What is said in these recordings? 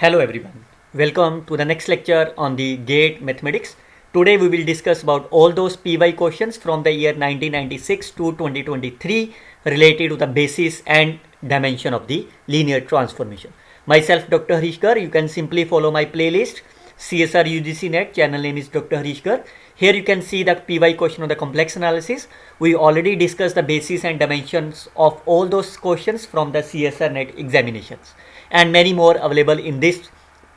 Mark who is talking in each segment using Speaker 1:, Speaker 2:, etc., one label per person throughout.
Speaker 1: Hello everyone, welcome to the next lecture on the GATE mathematics. Today we will discuss about all those PY questions from the year 1996 to 2023 related to the basis and dimension of the linear transformation. Myself Dr. Harish, you can simply follow my playlist CSR UGC Net, channel name is Dr. Harish. Here you can see the PY question of the complex analysis. We already discussed the basis and dimensions of all those questions from the CSR Net examinations, and many more available in this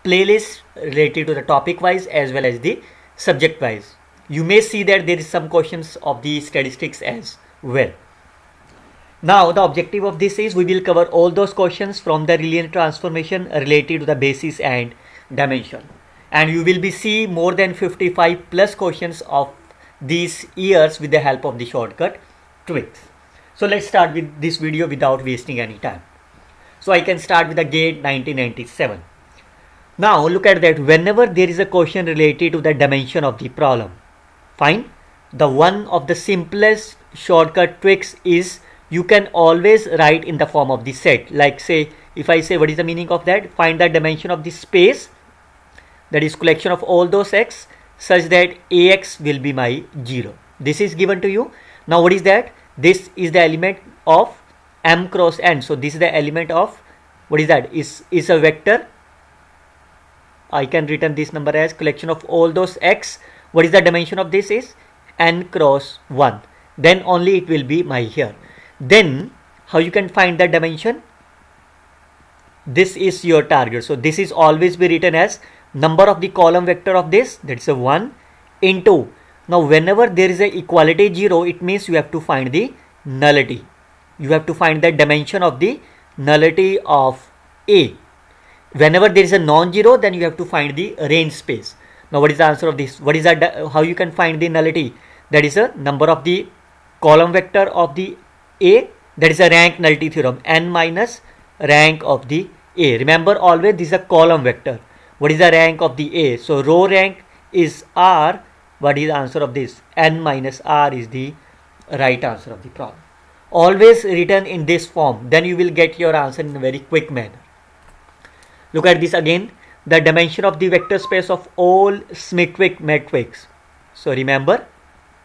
Speaker 1: playlist related to the topic wise as well as the subject wise. You may see that there is some questions of the statistics as well. Now the objective of this is we will cover all those questions from the linear transformation related to the basis and dimension, and you will be see more than 55 plus questions of these years with the help of the shortcut tricks. So let's start with this video without wasting any time. So I can start with the GATE 1997. Now look at that. Whenever there is a question related to the dimension of the problem, fine, the one of the simplest shortcut tricks is you can always write in the form of the set. Like say, if I say what is the meaning of that, find the dimension of the space, that is collection of all those x, such that ax will be my 0. This is given to you. Now what is that? This is the element of m cross n. So this is the element of, what is that? Is a vector. I can written this number as collection of all those x. What is the dimension of this is n cross 1. Then only it will be my here. Then how you can find the dimension? This is your target. So this is always be written as number of the column vector of this, that's a 1 into. Now whenever there is a equality 0, it means you have to find the nullity. You have to find the dimension of the nullity of A. Whenever there is a non-zero, then you have to find the range space. Now what is the answer of this? What is that? How you can find the nullity? That is a number of the column vector of the A. That is a rank nullity theorem, n minus rank of the A. Remember always this is a column vector. What is the rank of the A? So row rank is R. What is the answer of this? N minus R is the right answer of the problem. Always written in this form, then you will get your answer in a very quick manner. Look at this again. The dimension of the vector space of all symmetric matrix. So remember,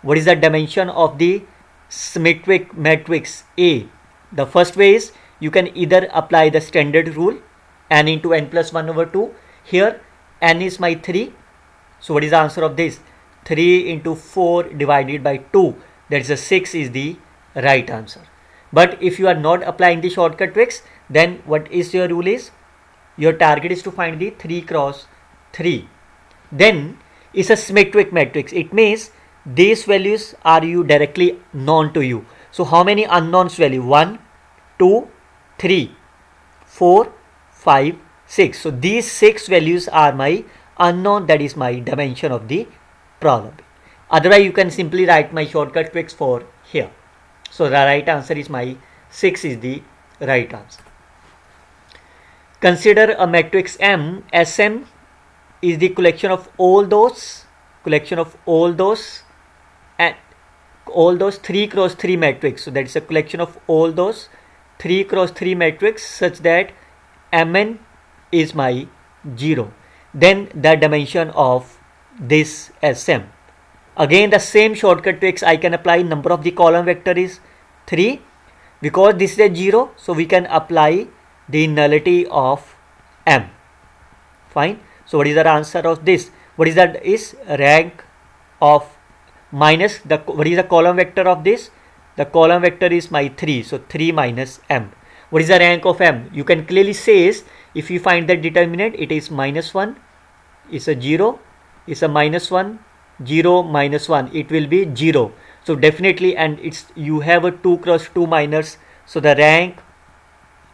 Speaker 1: what is the dimension of the symmetric matrix A? The first way is you can either apply the standard rule, n into n plus 1 over 2. Here n is my 3. So what is the answer of this? 3 into 4 divided by 2. That is a 6 is the right answer. But if you are not applying the shortcut tricks, then what is your rule is? Your target is to find the 3 cross 3. Then it's a symmetric matrix. It means these values are you directly known to you. So how many unknowns value? 1, 2, 3, 4, 5, 6. So these 6 values are my unknown, that is my dimension of the problem. Otherwise you can simply write my shortcut tricks for here. So the right answer is my 6 is the right answer. Consider a matrix M. Sm is the collection of all those and all those 3 cross 3 matrix. So that is a collection of all those 3 cross 3 matrix such that Mn is my 0. Then the dimension of this Sm. Again the same shortcut tricks I can apply. Number of the column vector is 3. Because this is a 0, so we can apply the nullity of M. Fine. So what is the answer of this? What is that? Is rank of minus the, what is the column vector of this? The column vector is my 3. So 3 minus M. What is the rank of M? You can clearly say is, if you find the determinant, it is minus 1, is a 0, is a minus 1, 0 minus 1, it will be 0. So definitely, and it's you have a 2 cross 2 minus, so the rank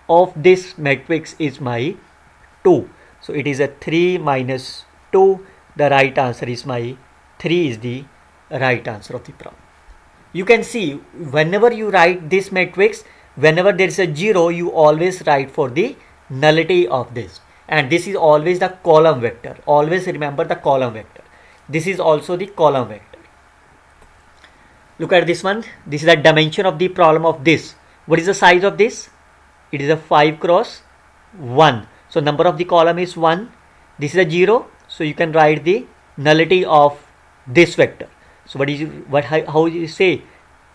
Speaker 1: of this matrix is my 2. So it is a 3 minus 2. The right answer is my 3 is the right answer of the problem. You can see whenever you write this matrix, whenever there is a 0, you always write for the nullity of this. And this is always the column vector. Always remember the column vector. This is also the column vector. Look at this one. This is the dimension of the problem of this. What is the size of this? It is a 5 cross 1. So number of the column is 1. This is a 0. So you can write the nullity of this vector. So how you say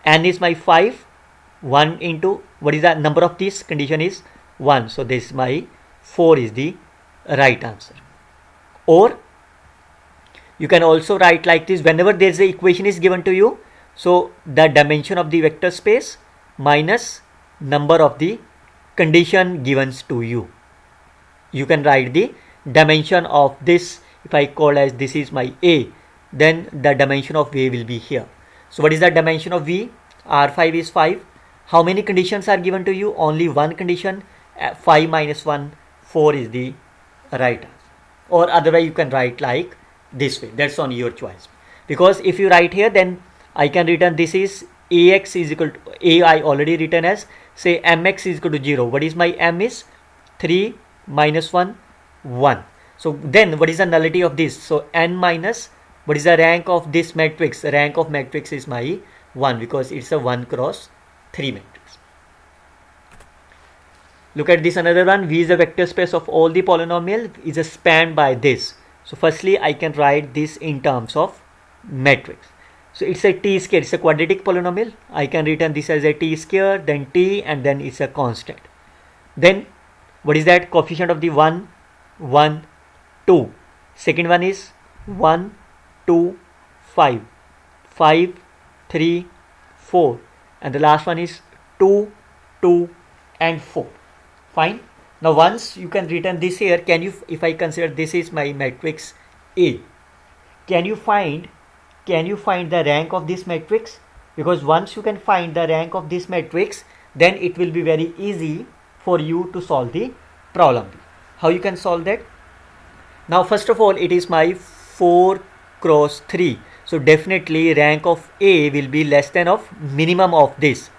Speaker 1: n is my 5, 1 into what is the number of this condition is 1. So this is my 4 is the right answer. Or you can also write like this, whenever there is a equation is given to you, so the dimension of the vector space minus number of the condition given to you. You can write the dimension of this. If I call as this is my A, then the dimension of A will be here. So what is the dimension of V? R5 is 5. How many conditions are given to you? Only one condition. 5 minus 1, 4 is the right answer. Or otherwise you can write like this way. That's on your choice. Because if you write here, then I can return this is AX is equal to A. I already written as, say, MX is equal to 0. What is my M is? 3 minus 1, 1. So then what is the nullity of this? So n minus, what is the rank of this matrix? The rank of matrix is my 1 because it's a 1 cross 3 matrix. Look at this another one. V is the vector space of all the polynomial is a spanned by this. So firstly I can write this in terms of matrix. So it's a t square, it's a quadratic polynomial. I can return this as a t square, then t, and then it's a constant. Then what is that? Coefficient of the 1, 1, 2. Second one is 1, 2, 5, 5, 3, 4. And the last one is 2, 2, and 4. Fine. Now once you can return this here, can you, if I consider this is my matrix A, can you find the rank of this matrix? Because once you can find the rank of this matrix, then it will be very easy for you to solve the problem. How you can solve that? Now first of all, it is my 4 cross 3. So definitely rank of A will be less than of minimum of this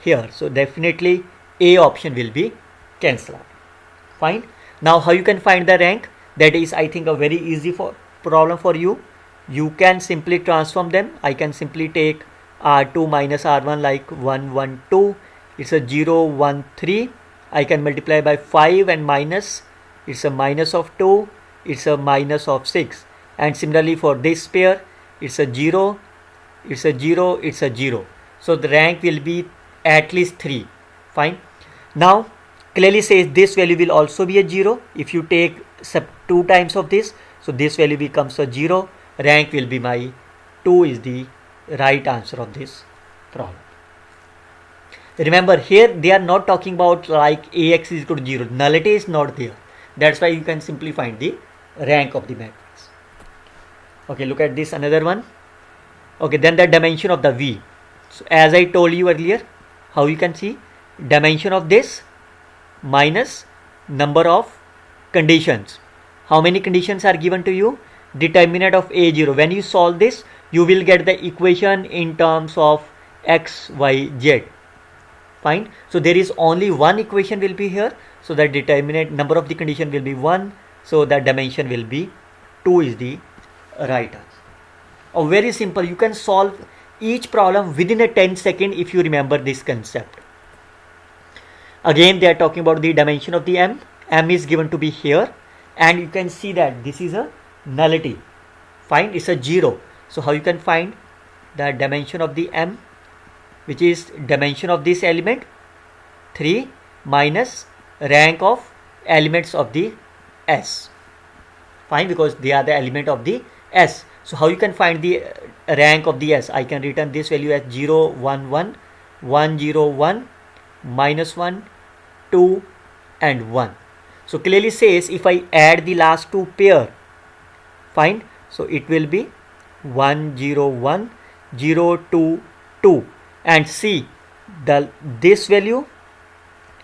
Speaker 1: here. So definitely A option will be cancelled out. Fine. Now how you can find the rank? That is, I think, a very easy problem for you. You can simply transform them. I can simply take R2 minus R1 like 1, 1, 2. It's a 0, 1, 3. I can multiply by 5 and minus. It's a minus of 2. It's a minus of 6. And similarly for this pair, it's a 0. It's a 0. It's a 0. So the rank will be at least 3. Fine. Now clearly says this value will also be a 0. If you take 2 times of this, so this value becomes a 0. Rank will be my 2 is the right answer of this problem. Remember here they are not talking about like AX is equal to 0. Nullity is not there. That's why you can simply find the rank of the matrix. Okay, look at this another one. Okay, then the dimension of the V. So as I told you earlier, how you can see dimension of this minus number of conditions. How many conditions are given to you? Determinant of A0. When you solve this, you will get the equation in terms of x, y, z. Fine. So there is only one equation will be here. So the determinant number of the condition will be 1. So the dimension will be 2 is the right answer. Oh, very simple. You can solve each problem within a 10 seconds if you remember this concept. Again, they are talking about the dimension of the M. M is given to be here. And you can see that this is a nullity. Fine. It's a 0. So how you can find the dimension of the M, which is dimension of this element 3 minus rank of elements of the S. Fine, because they are the element of the S. So how you can find the rank of the S? I can return this value as 0, 1, 1, 1, 0, 1, minus 1, 2 and 1. So clearly says if I add the last two pair, fine, so it will be 1, 0, 1, 0, 2, 2. And see, this value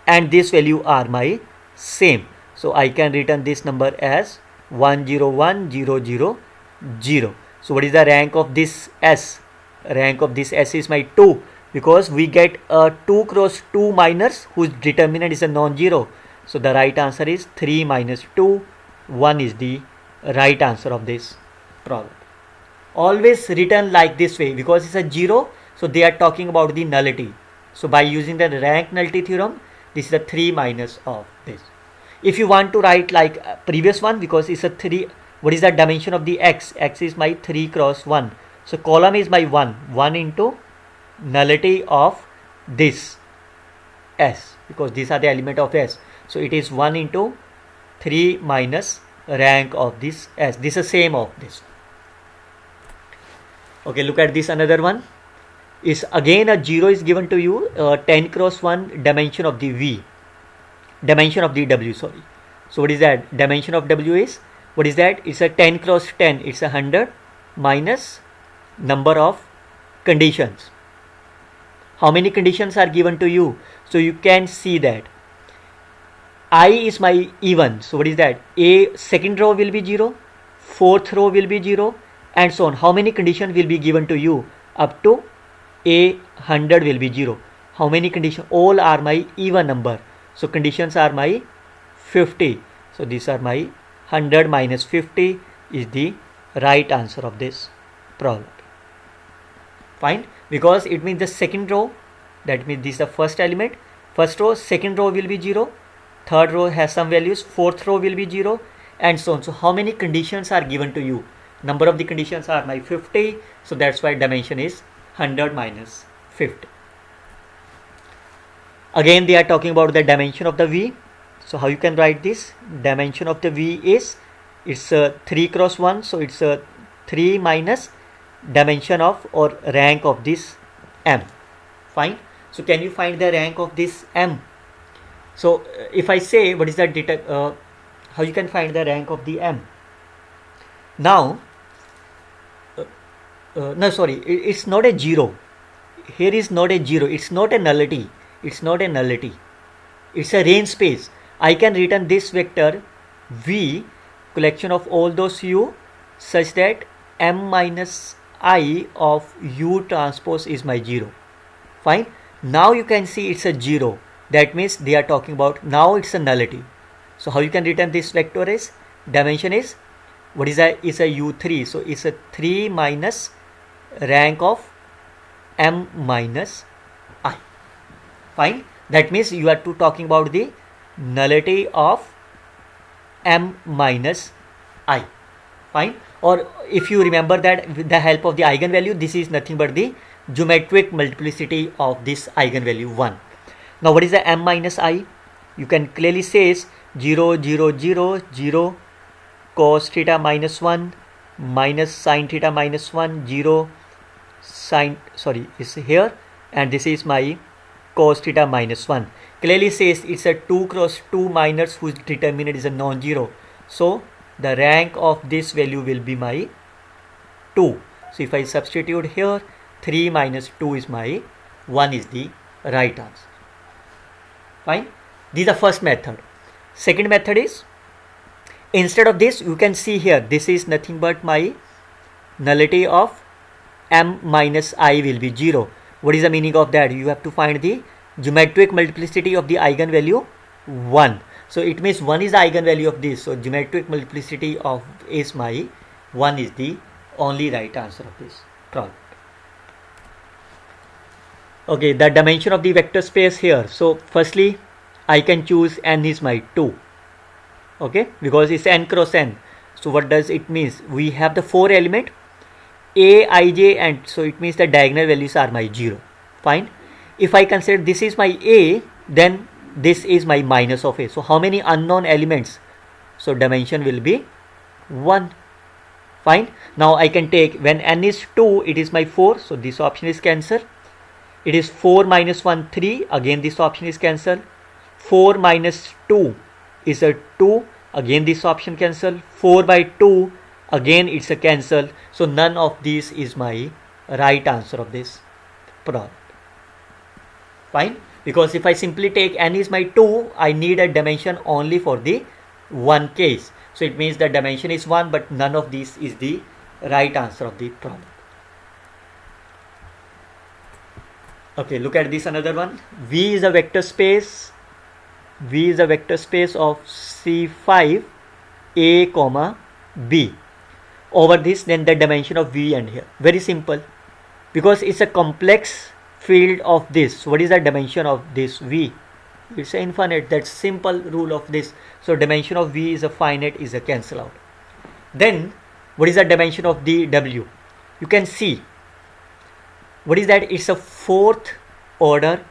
Speaker 1: and this value are my same. So I can return this number as 1, 0, 1, 0, 0, 0. So what is the rank of this S? Rank of this S is my 2, because we get a 2 cross 2 minors whose determinant is a non-zero. So the right answer is 3 minus 2. 1 is the right answer of this problem. Always written like this way because it's a 0. So they are talking about the nullity. So by using the rank nullity theorem, this is the 3 minus of this. If you want to write like previous one, because it's a 3, what is the dimension of the x? X is my 3 cross 1. So column is my 1 into nullity of this S, because these are the element of S. So it is 1 into 3 minus rank of this S. This is same of this. Okay, look at this another one. Is again a 0 is given to you, 10 cross 1 dimension of the V, dimension of the W, sorry. So what is that? Dimension of W is, what is that? It's a 10 cross 10, it's a 100 minus number of conditions. How many conditions are given to you? So you can see that I is my even. So what is that? A second row will be 0, fourth row will be 0, and so on. How many conditions will be given to you? Up to A 100 will be 0. How many conditions? All are my even number. So conditions are my 50. So these are my 100 minus 50 is the right answer of this problem. Fine, because it means the second row, that means this is the first element. First row, second row will be 0. Third row has some values. Fourth row will be 0, and so on. So how many conditions are given to you? Number of the conditions are my 50. So that's why dimension is 100 minus 50. Again they are talking about the dimension of the V. So how you can write this? Dimension of the V is, it's a 3 cross 1. So it's a 3 minus dimension of or rank of this M. Fine. So can you find the rank of this M? So if I say what is the how you can find the rank of the M? Now no, sorry, it's not a 0. Here is not a 0. It's not a nullity. It's not a nullity. It's a range space. I can return this vector V, collection of all those U, such that M minus I of U transpose is my 0. Fine. Now you can see it's a 0. That means they are talking about, now it's a nullity. So how you can return this vector is, dimension is, what is that? Is a U3. So it's a 3 minus rank of M minus I. Fine. That means you are talking about the nullity of M minus I. Fine. Or if you remember that with the help of the eigenvalue, this is nothing but the geometric multiplicity of this eigenvalue 1. Now what is the M minus I? You can clearly say is 0, 0, 0, 0, cos theta minus 1 minus sin theta minus 1, 0, sin, sorry, is here, and this is my cos theta minus 1. Clearly says it's a 2 cross 2 minus whose determinant is a non-zero. So the rank of this value will be my 2. So if I substitute here, 3 minus 2 is my 1 is the right answer. Fine. This is the first method. Second method is, instead of this, you can see here, this is nothing but my nullity of M minus I will be 0. What is the meaning of that? You have to find the geometric multiplicity of the eigenvalue 1. So it means 1 is the eigenvalue of this. So geometric multiplicity of is my 1 is the only right answer of this problem. Okay, the dimension of the vector space here. So firstly, I can choose n is my 2. Okay, because it's n cross n. So what does it means? We have the 4 element A, I, J, and so it means the diagonal values are my 0. Fine. If I consider this is my A, then this is my minus of A. So how many unknown elements? So dimension will be 1. Fine. Now I can take, when n is 2, it is my 4. So this option is cancelled. It is 4 minus 1, 3. Again this option is cancelled. 4 minus 2 is a 2. Again this option cancelled. 4 by 2. Again it's a cancel. So none of these is my right answer of this problem. Fine. Because if I simply take n is my 2, I need a dimension only for the one case. So it means the dimension is 1, but none of these is the right answer of the problem. Okay, look at this another one. V is a vector space. V is a vector space of C5 A comma B. Over this, then the dimension of V and here. Very simple. Because it's a complex field of this. What is the dimension of this V? It's a infinite. That's simple rule of this. So dimension of V is a finite, is a cancel out. Then what is the dimension of the W? You can see what is that? It's a fourth order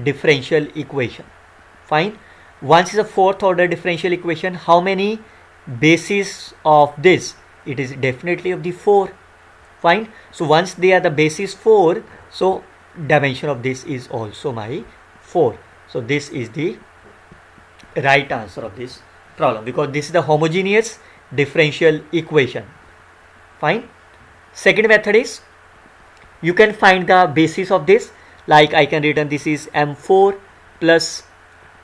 Speaker 1: differential equation. Fine. Once is a fourth order differential equation, how many bases of this? It is definitely of the 4. Fine. So once they are the basis 4, so dimension of this is also my 4. So this is the right answer of this problem, because this is the homogeneous differential equation. Fine. Second method is, you can find the basis of this. Like I can written this is m4 plus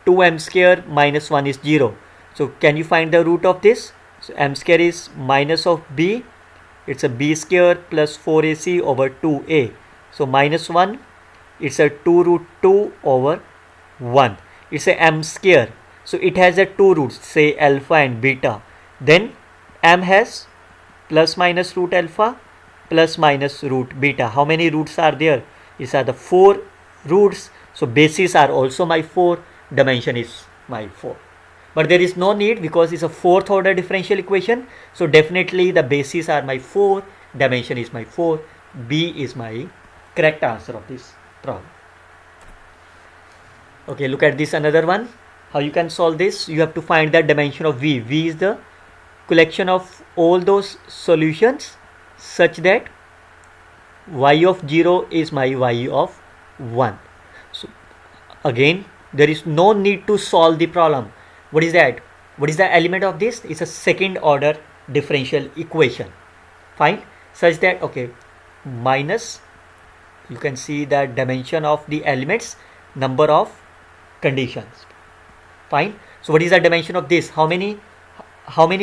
Speaker 1: 2m square minus 1 is 0. So can you find the root of this? So m square is minus of b. It's a b square plus 4ac over 2a. So minus 1. It's a 2 root 2 over 1. It's a m square. So it has a 2 roots, say alpha and beta. Then m has plus minus root alpha plus minus root beta. How many roots are there? These are the 4 roots. So bases are also my 4. Dimension is my 4. But there is no need, because it's a fourth order differential equation. So definitely the bases are my 4. Dimension is my 4. B is my correct answer of this problem. Okay, look at this another one. How you can solve this? You have to find the dimension of V. V is the collection of all those solutions such that y of 0 is my y of 1. So again, there is no need to solve the problem. What is that? What is the element of this? It's a second order differential equation. Fine. Such that, okay, minus, you can see the dimension of the elements, number of conditions. Fine. So what is the dimension of this? How many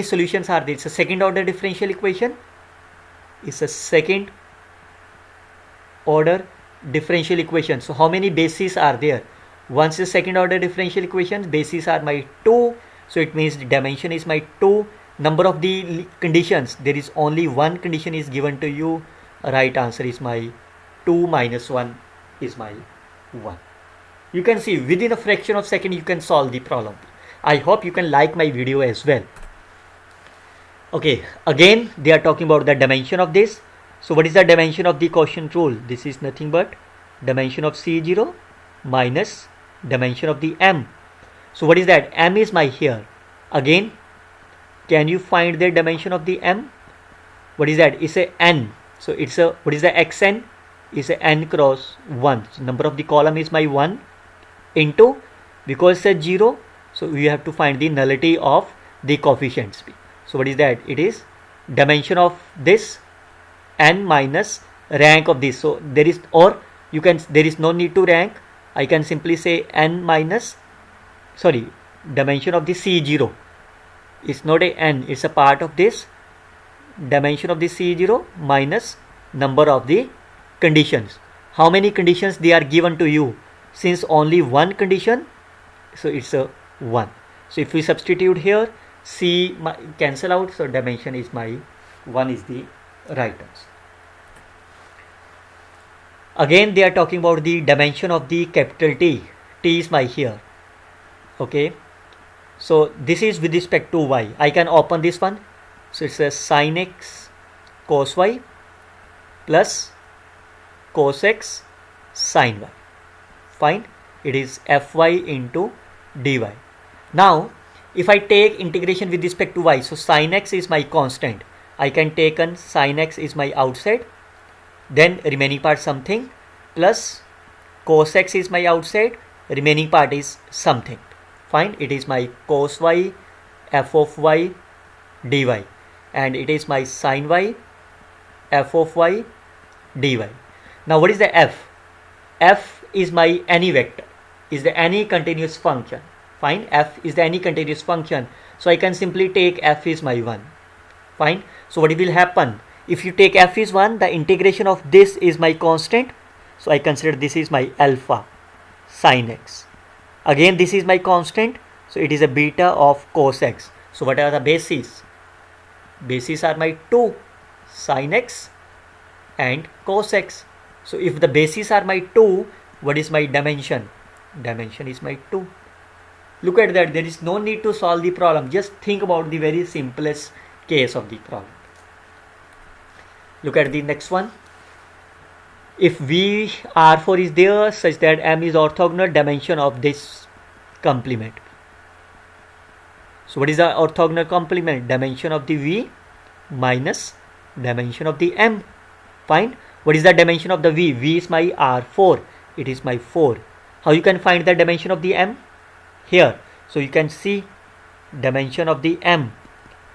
Speaker 1: solutions are there? It's a second order differential equation. It's a second order differential equation. So how many bases are there? Once the second order differential equation, bases are my 2. So it means the dimension is my 2. Number of the conditions, there is only one condition is given to you. Right answer is my 2 minus 1 is my 1. You can see within a fraction of second you can solve the problem. I hope you can like my video as well. Okay, again they are talking about the dimension of this. So what is the dimension of the quotient rule? This is nothing but dimension of C0 minus dimension of the M. So what is that? M is my here. Again, can you find the dimension of the M? What is that? It's a N. So it's a, what is the xn? Is a N cross 1. So number of the column is my 1 into, because it's a 0, so we have to find the nullity of the coefficients. So what is that? It is dimension of this n minus rank of this. So there is, or you can, there is no need to rank. I can simply say n minus, sorry, dimension of the C0. It's not a n, it's a part of this. Dimension of the C0 minus number of the conditions. How many conditions they are given to you? Since only one condition, so it's a 1. So if we substitute here, C cancel out, so dimension is my 1 is the right answer. Again they are talking about the dimension of the capital T. T is my here. Okay, so this is with respect to y. I can open this one. So it's a sin x cos y plus cos x sin y. Fine. It is fy into dy. Now if I take integration with respect to y, so sin x is my constant. I can take an sin x is my outside, then remaining part something, plus cos x is my outside, remaining part is something. Fine. It is my cos y f of y dy, and it is my sin y f of y dy. Now what is the f? F is my any vector, is the any continuous function. Fine. F is the any continuous function, so I can simply take f is my 1. Fine. So what will happen? If you take f is 1, the integration of this is my constant, so I consider this is my alpha sin x. Again this is my constant, so it is a beta of cos x. So what are the bases? Bases are my 2 sin x and cos x. So if the bases are my 2, what is my dimension? dimension is my 2. Look at that, there is no need to solve the problem, just think about the very simplest case of the problem. Look at the next one. If V R4 is there such that M is orthogonal, dimension of this complement. So what is the orthogonal complement? Dimension of the V minus dimension of the M. Fine. What is the dimension of the V? V is my R4. It is my 4. How you can find the dimension of the M? Here. So you can see dimension of the M.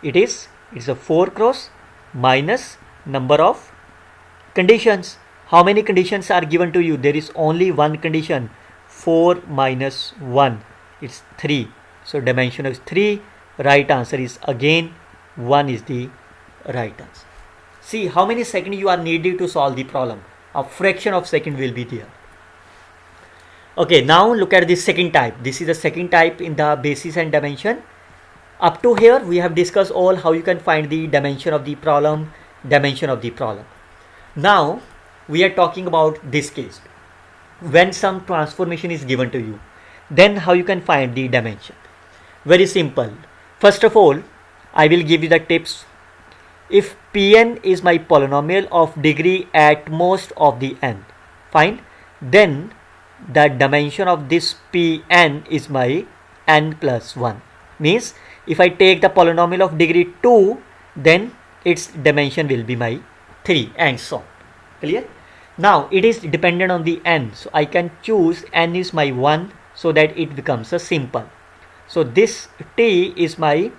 Speaker 1: It's a 4 cross minus number of conditions. How many conditions are given to you? There is only one condition. 4 minus 1. It's 3. So dimension is 3. Right answer is again 1 is the right answer. See how many seconds you are needed to solve the problem. A fraction of second will be there. Okay, now look at the second type. This is the second type in the basis and dimension. Up to here we have discussed all how you can find the dimension of the problem, dimension of the problem. Now we are talking about this case. When some transformation is given to you, then how you can find the dimension? Very simple. First of all, I will give you the tips. If Pn is my polynomial of degree at most of the n, fine, then the dimension of this Pn is my n plus 1. Means if I take the polynomial of degree 2, then its dimension will be my 3 and so on. Clear? Now it is dependent on the n, so I can choose n is my 1 so that it becomes a simple. So this t is my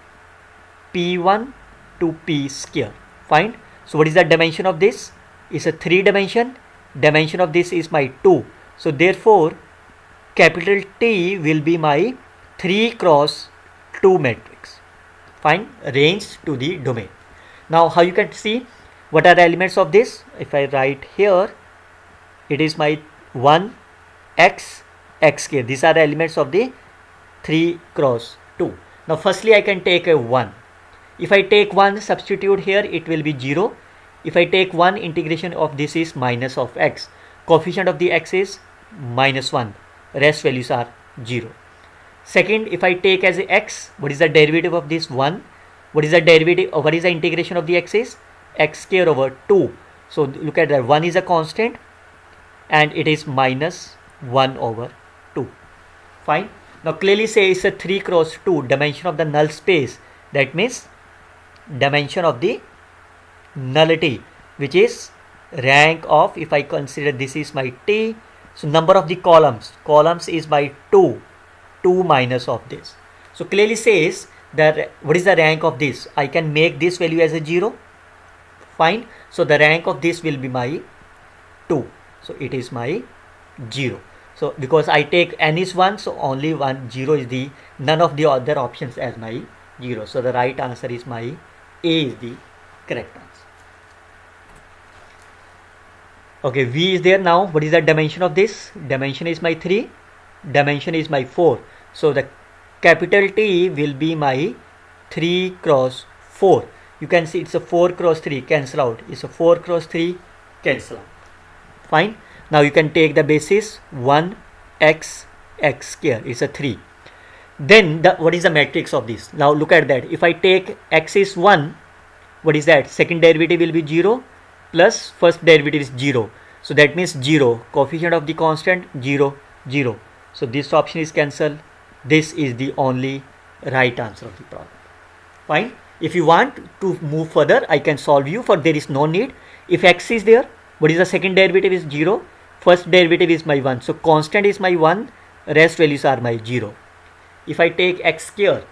Speaker 1: p1 to p square. Fine. So what is the dimension of this? It's a 3 dimension. Dimension of this is my 2. So therefore capital T will be my 3 cross 2 matrix. Fine. Range to the domain. Now how you can see what are the elements of this? If I write here, it is my 1 x x square. These are the elements of the 3 cross 2. Now firstly I can take a 1. If I take 1, substitute here, it will be 0. If I take 1, integration of this is minus of x. Coefficient of the x is minus 1. Rest values are 0. Second, if I take as a x, what is the derivative of this 1? What is the derivative, or what is the integration of the x is? X square over 2. So look at that, 1 is a constant and it is minus 1 over 2. Fine. Now clearly say it's a 3 cross 2, dimension of the null space. That means dimension of the nullity, which is rank of, if I consider this is my t, so number of the columns is my 2 minus of this. So clearly says that what is the rank of this? I can make this value as a 0. Fine. So the rank of this will be my 2. So it is my 0. So because I take n is 1, so only 1, 0 is the, none of the other options as my 0. So the right answer is my A is the correct answer. Okay, V is there. Now what is the dimension of this? Dimension is my 3, dimension is my 4. So the capital T will be my 3 cross 4. You can see it's a 4 cross 3, cancel out. It's a 4 cross 3, cancel out. Fine. Now you can take the basis 1 x x square is a 3. Then what is the matrix of this? Now look at that. If I take x is 1, what is that? Second derivative will be 0 plus first derivative is 0. So that means 0. Coefficient of the constant 0, 0. So this option is cancelled. This is the only right answer of the problem. Fine. If you want to move further, I can solve you, for there is no need. If x is there, what is the second derivative is 0. First derivative is my 1. So constant is my 1. Rest values are my 0. If I take x square,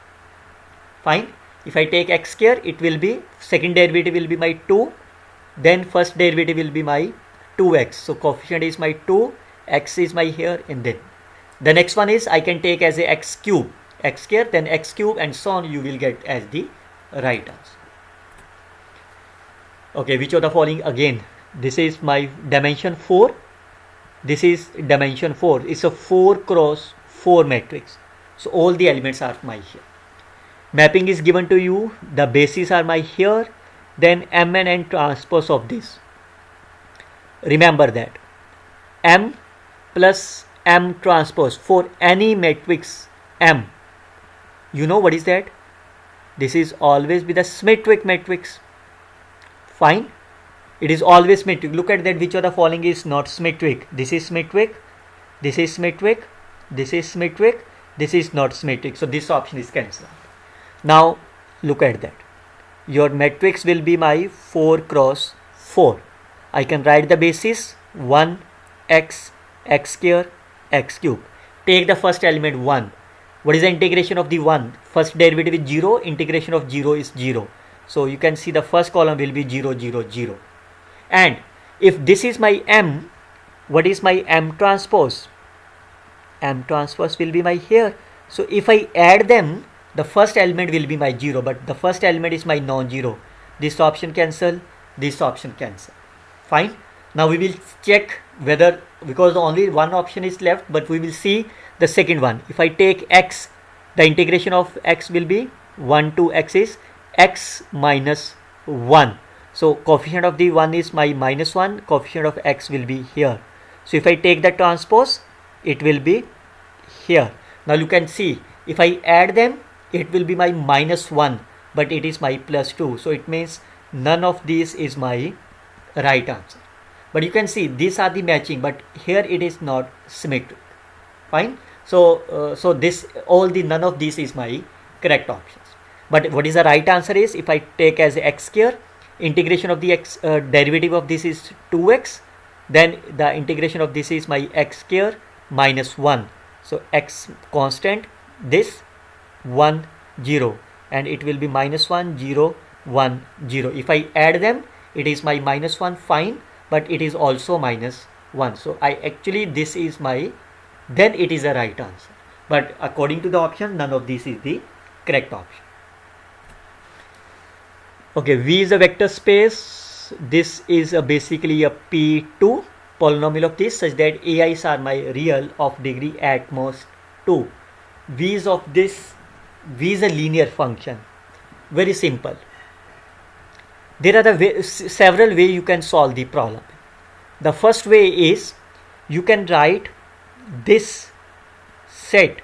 Speaker 1: fine. If I take x square, it will be, second derivative will be my 2. Then first derivative will be my 2x. So coefficient is my 2. X is my here, and then the next one is I can take as a x cube. X square, then x cube, and so on. You will get as the right answer. Okay, which of the following again? This is my dimension 4. This is dimension 4. It's a 4 cross 4 matrix. So all the elements are my here. Mapping is given to you. The bases are my here. Then M and N transpose of this. Remember that M plus M transpose for any matrix M. You know what is that? This is always be the symmetric matrix. Fine. It is always symmetric. Look at that, which of the following is not symmetric. This is symmetric. This is symmetric. This is symmetric. This is not symmetric. So this option is cancelled. Now look at that. Your matrix will be my 4 cross 4. I can write the basis 1 x, x square, x cube. Take the first element 1. What is the integration of the 1? First derivative is 0. Integration of 0 is 0. So you can see the first column will be 0, 0, 0. And if this is my M, what is my M transpose? M transpose will be my here. So if I add them, the first element will be my 0, but the first element is my non-zero. This option cancel, this option cancel. Fine. Now we will check whether, because only one option is left, but we will see the second one. If I take x, the integration of x will be 1 to x is x minus 1. So coefficient of the 1 is my minus 1, coefficient of x will be here. So if I take the transpose, it will be here. Now you can see, if I add them, it will be my minus 1, but it is my plus 2. So it means none of these is my right answer. But you can see these are the matching, but here it is not symmetric. Fine. So none of these is my correct options. But what is the right answer is, if I take as x square, integration of the x derivative of this is 2x, then the integration of this is my x square minus 1. So x constant, this 1 0, and it will be minus 1 0 1 0. If I add them, it is my minus 1, fine, but it is also minus 1. So I actually, this is my, then it is a right answer. But according to the option, none of this is the correct option. Okay, V is a vector space. This is basically a P2 polynomial of this, such that AIs are my real of degree at most 2. V is of this, V is a linear function. Very simple. There are several ways you can solve the problem. The first way is, you can write this set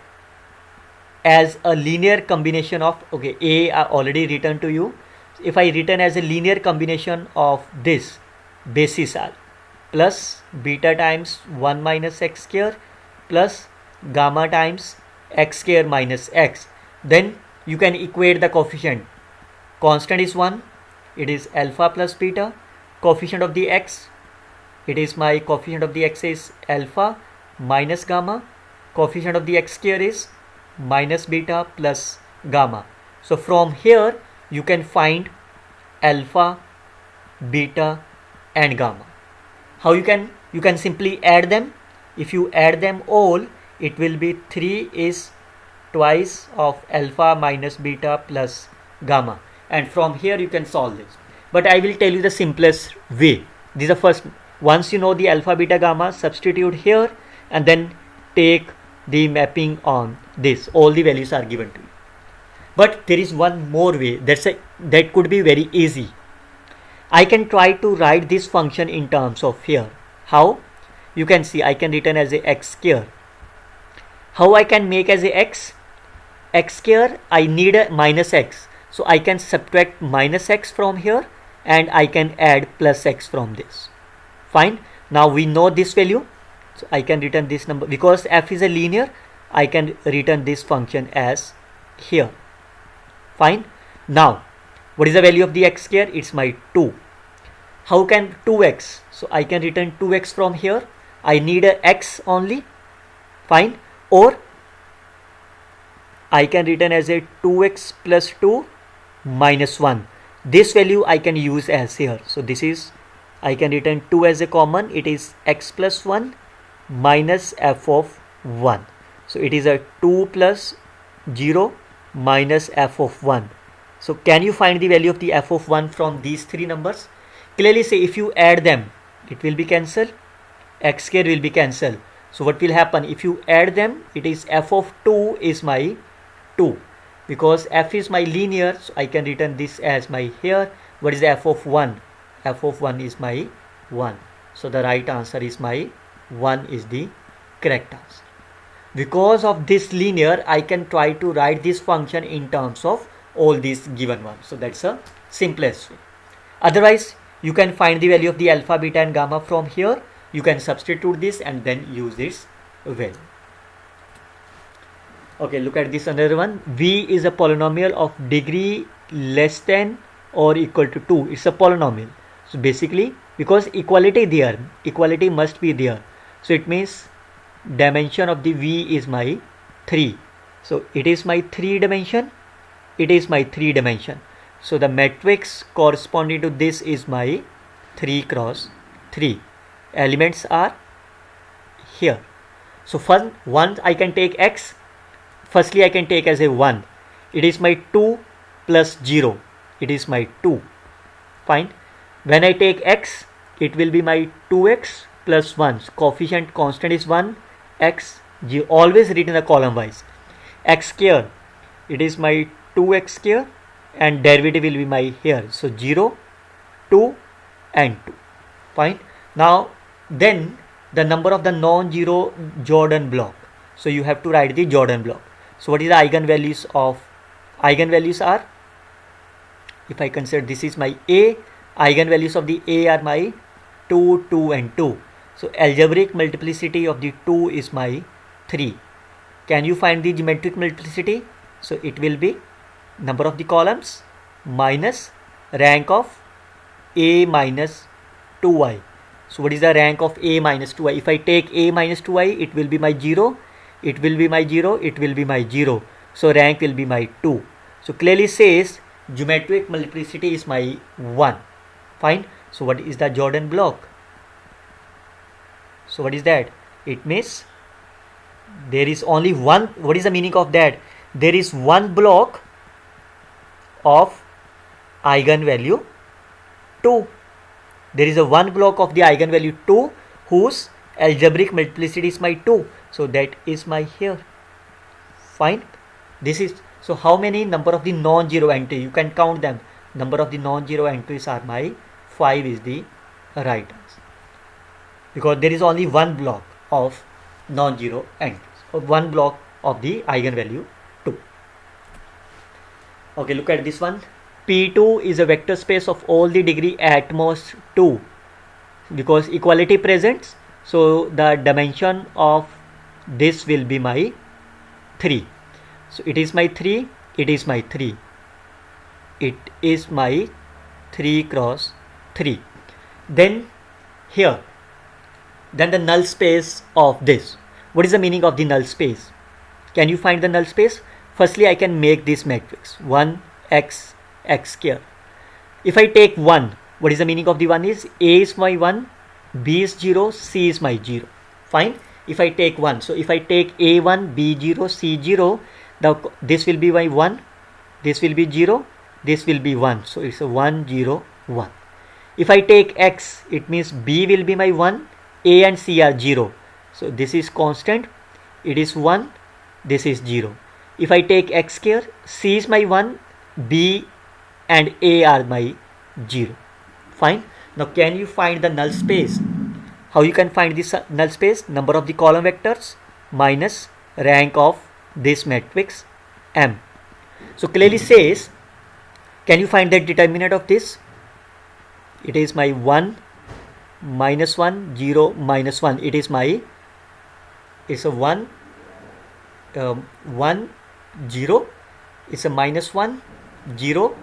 Speaker 1: as a linear combination of, okay, A I already written to you. If I written as a linear combination of this basis R plus beta times 1 minus x square plus gamma times x square minus x, then you can equate the coefficient. Constant is 1, it is alpha plus beta. Coefficient of the x, it is my coefficient of the x is alpha minus gamma. Coefficient of the x square is minus beta plus gamma. So from here you can find alpha, beta and gamma. How you can simply add them. If you add them all, it will be 3 is twice of alpha minus beta plus gamma, and from here you can solve this. But I will tell you the simplest way. This is the first. Once you know the alpha, beta, gamma, substitute here and then take the mapping on this. All the values are given to you. But there is one more way that could be very easy. I can try to write this function in terms of here. How? You can see I can written as a x square. How I can make as a x square? I need a minus x. So I can subtract minus x from here and I can add plus x from this. Fine. Now we know this value. So I can return this number. Because f is a linear, I can return this function as here. Fine. Now, what is the value of the x square? It's my 2. How can 2x? So I can return 2x from here. I need a x only. Fine. Or I can return as a 2x plus 2 minus 1. This value I can use as here. So this is, I can return 2 as a common. It is x plus 1 minus f of 1. So it is a 2 plus 0 minus f of 1. So can you find the value of the f of 1 from these three numbers? Clearly say if you add them, it will be cancelled. X square will be cancelled. So what will happen? If you add them, it is f of 2 is my 2. Because f is my linear, so I can return this as my here. What is the f of 1? F of 1 is my 1. So the right answer is my 1 is the correct answer. Because of this linear, I can try to write this function in terms of all these given ones. So that's the simplest way. Otherwise, you can find the value of the alpha, beta and gamma from here. You can substitute this and then use this value. Okay, look at this another one. V is a polynomial of degree less than or equal to 2. It's a polynomial. So basically, because equality there, equality must be there. So it means dimension of the V is my 3. So it is my 3 dimension. It is my 3 dimension. So the matrix corresponding to this is my 3 cross 3. Elements are here. So first, once I can take X. Firstly, I can take as a 1. It is my 2 plus 0. It is my 2. Fine. When I take X, it will be my 2x plus 1. Coefficient constant is 1. X, always written in the column wise. X square, it is my 2x square and derivative will be my here. So 0, 2 and 2. Fine. Now then the number of the non-zero Jordan block. So you have to write the Jordan block. So what is the eigenvalues of, eigenvalues are, if I consider this is my A, eigenvalues of the A are my 2, 2 and 2. So algebraic multiplicity of the 2 is my 3. Can you find the geometric multiplicity? So it will be number of the columns minus rank of A minus 2i. So what is the rank of A minus 2i? If I take A minus 2i, it will be my 0. It will be my 0. It will be my 0. So rank will be my 2. So clearly says geometric multiplicity is my 1. Fine. So what is the Jordan block? So what is that? It means there is only one. What is the meaning of that? There is one block of eigenvalue 2. There is a one block of the eigenvalue 2 whose algebraic multiplicity is my 2. So that is my here. Fine. This is, so how many number of the non-zero entries? You can count them. Number of the non-zero entries are my 5 is the right answer. Because there is only one block of non-zero entries, or one block of the eigenvalue 2. Okay, look at this one. P2 is a vector space of all the degree at most 2. Because equality presents, so the dimension of this will be my 3. So it is my 3, it is my 3. It is my 3 cross 3. Then here, then the null space of this. What is the meaning of the null space? Can you find the null space? Firstly, I can make this matrix 1 x x square. If I take 1, what is the meaning of the 1 is A is my 1, B is 0, C is my 0. Fine. If I take 1, so if I take A1, B0, C0, this will be my 1, this will be 0, this will be 1. So it's a 1, 0, 1. If I take x, it means B will be my 1, A and C are 0. So this is constant, it is 1, this is 0. If I take x square, C is my 1, B and A are my 0. Fine. Now can you find the null space? How you can find this null space? Number of the column vectors minus rank of this matrix M. So clearly says, can you find the determinant of this? It is my 1, minus 1, 0, minus 1. It is my, it's a 1, 1, 0. It's a minus 1, 0,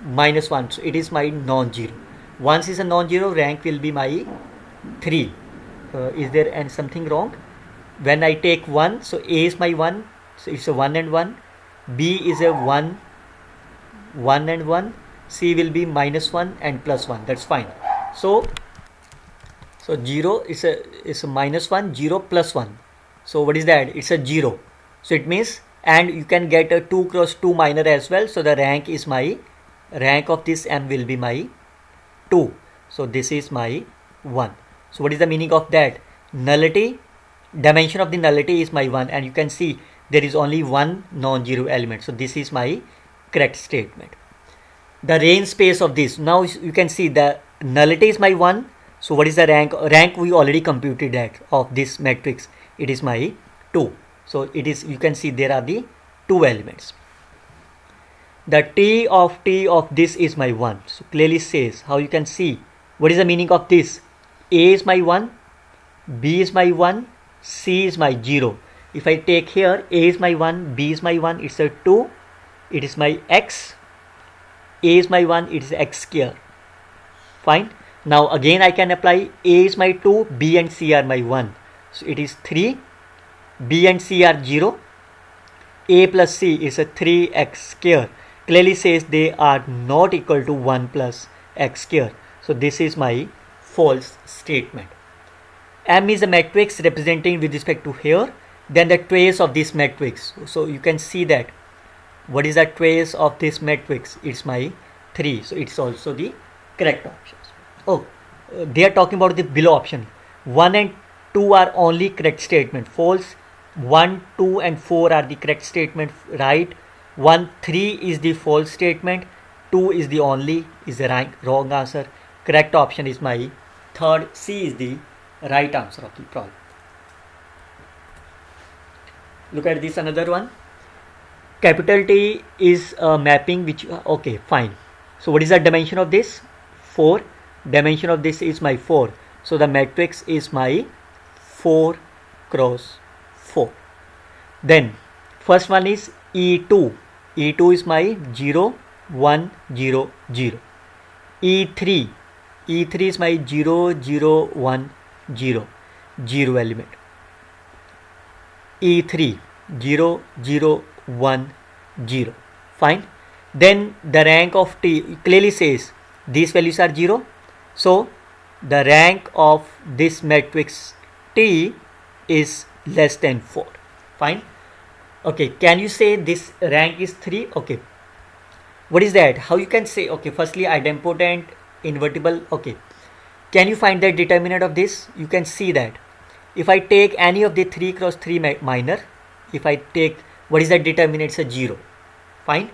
Speaker 1: minus 1. So it is my non-zero. Once is a non-zero, rank will be my 3. Is there something wrong? When I take 1, so A is my 1, so it's a 1 and 1. B is a 1, 1 and 1. C will be minus 1 and plus 1. That's fine. So 0 is a minus 1, 0 plus 1. So what is that? It's a 0. So it means, and you can get a 2 cross 2 minor as well. So the rank is my, rank of this M will be my 2. So this is my 1. So what is the meaning of that? Nullity, dimension of the nullity is my 1, and you can see there is only one non-zero element. So this is my correct statement. The range space of this, now you can see the nullity is my 1. So what is the rank? Rank we already computed that of this matrix. it is my 2. So it is, you can see there are the 2 elements. The t of this is my 1. So clearly says, how you can see, what is the meaning of this? A is my 1, B is my 1, C is my 0. If I take here, A is my 1, B is my 1, it's a 2, it is my x, A is my 1, it is x square. Fine. Now again I can apply, A is my 2, B and C are my 1. So it is 3, B and C are 0, A plus C is a 3x square. Clearly says they are not equal to 1 plus x square. So this is my false statement. M is a matrix representing with respect to here, then the trace of this matrix. So you can see that what is the trace of this matrix? It's my 3. So it's also the correct options. Oh, they are talking about the below option. 1 and 2 are only correct statement. False. 1, 2 and 4 are the correct statement. Right. 1, 3 is the false statement. 2 is the only, is the wrong answer. Correct option is my third. C is the right answer of the problem. Look at this another one. Capital T is a mapping which, okay, fine. So what is the dimension of this? 4. Dimension of this is my 4. So the matrix is my 4 cross 4. Then first one is E2. E2 is my 0, 1, 0, 0. E3. E3 is my 0, 0, 1, 0. 0 element. E3. 0, 0, 1, 0. Fine. Then the rank of T clearly says these values are 0. So the rank of this matrix T is less than 4. Fine. Okay, can you say this rank is 3? Okay. What is that? How you can say? Okay, firstly idempotent, invertible. Okay. Can you find the determinant of this? You can see that if I take any of the 3 cross 3 minor, if I take, what is the determinant? It's a 0. Fine.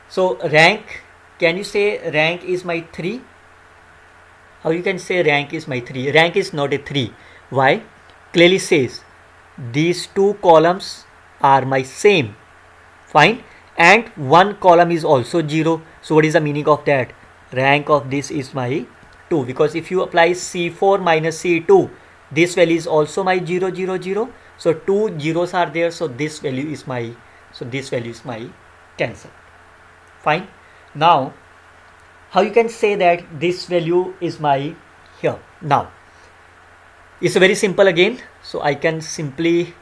Speaker 1: So rank, can you say rank is my 3? How you can say rank is my 3? Rank is not a 3. Why? Clearly says these 2 columns are my same. Fine. And 1 column is also 0. So what is the meaning of that? Rank of this is my 2. Because if you apply C4 minus C2, this value is also my 0, 0, 0. So 2 zeros are there. So this value is my, cancel. Fine. Now, how you can say that this value is my here? Now, it's very simple again. So I can simply,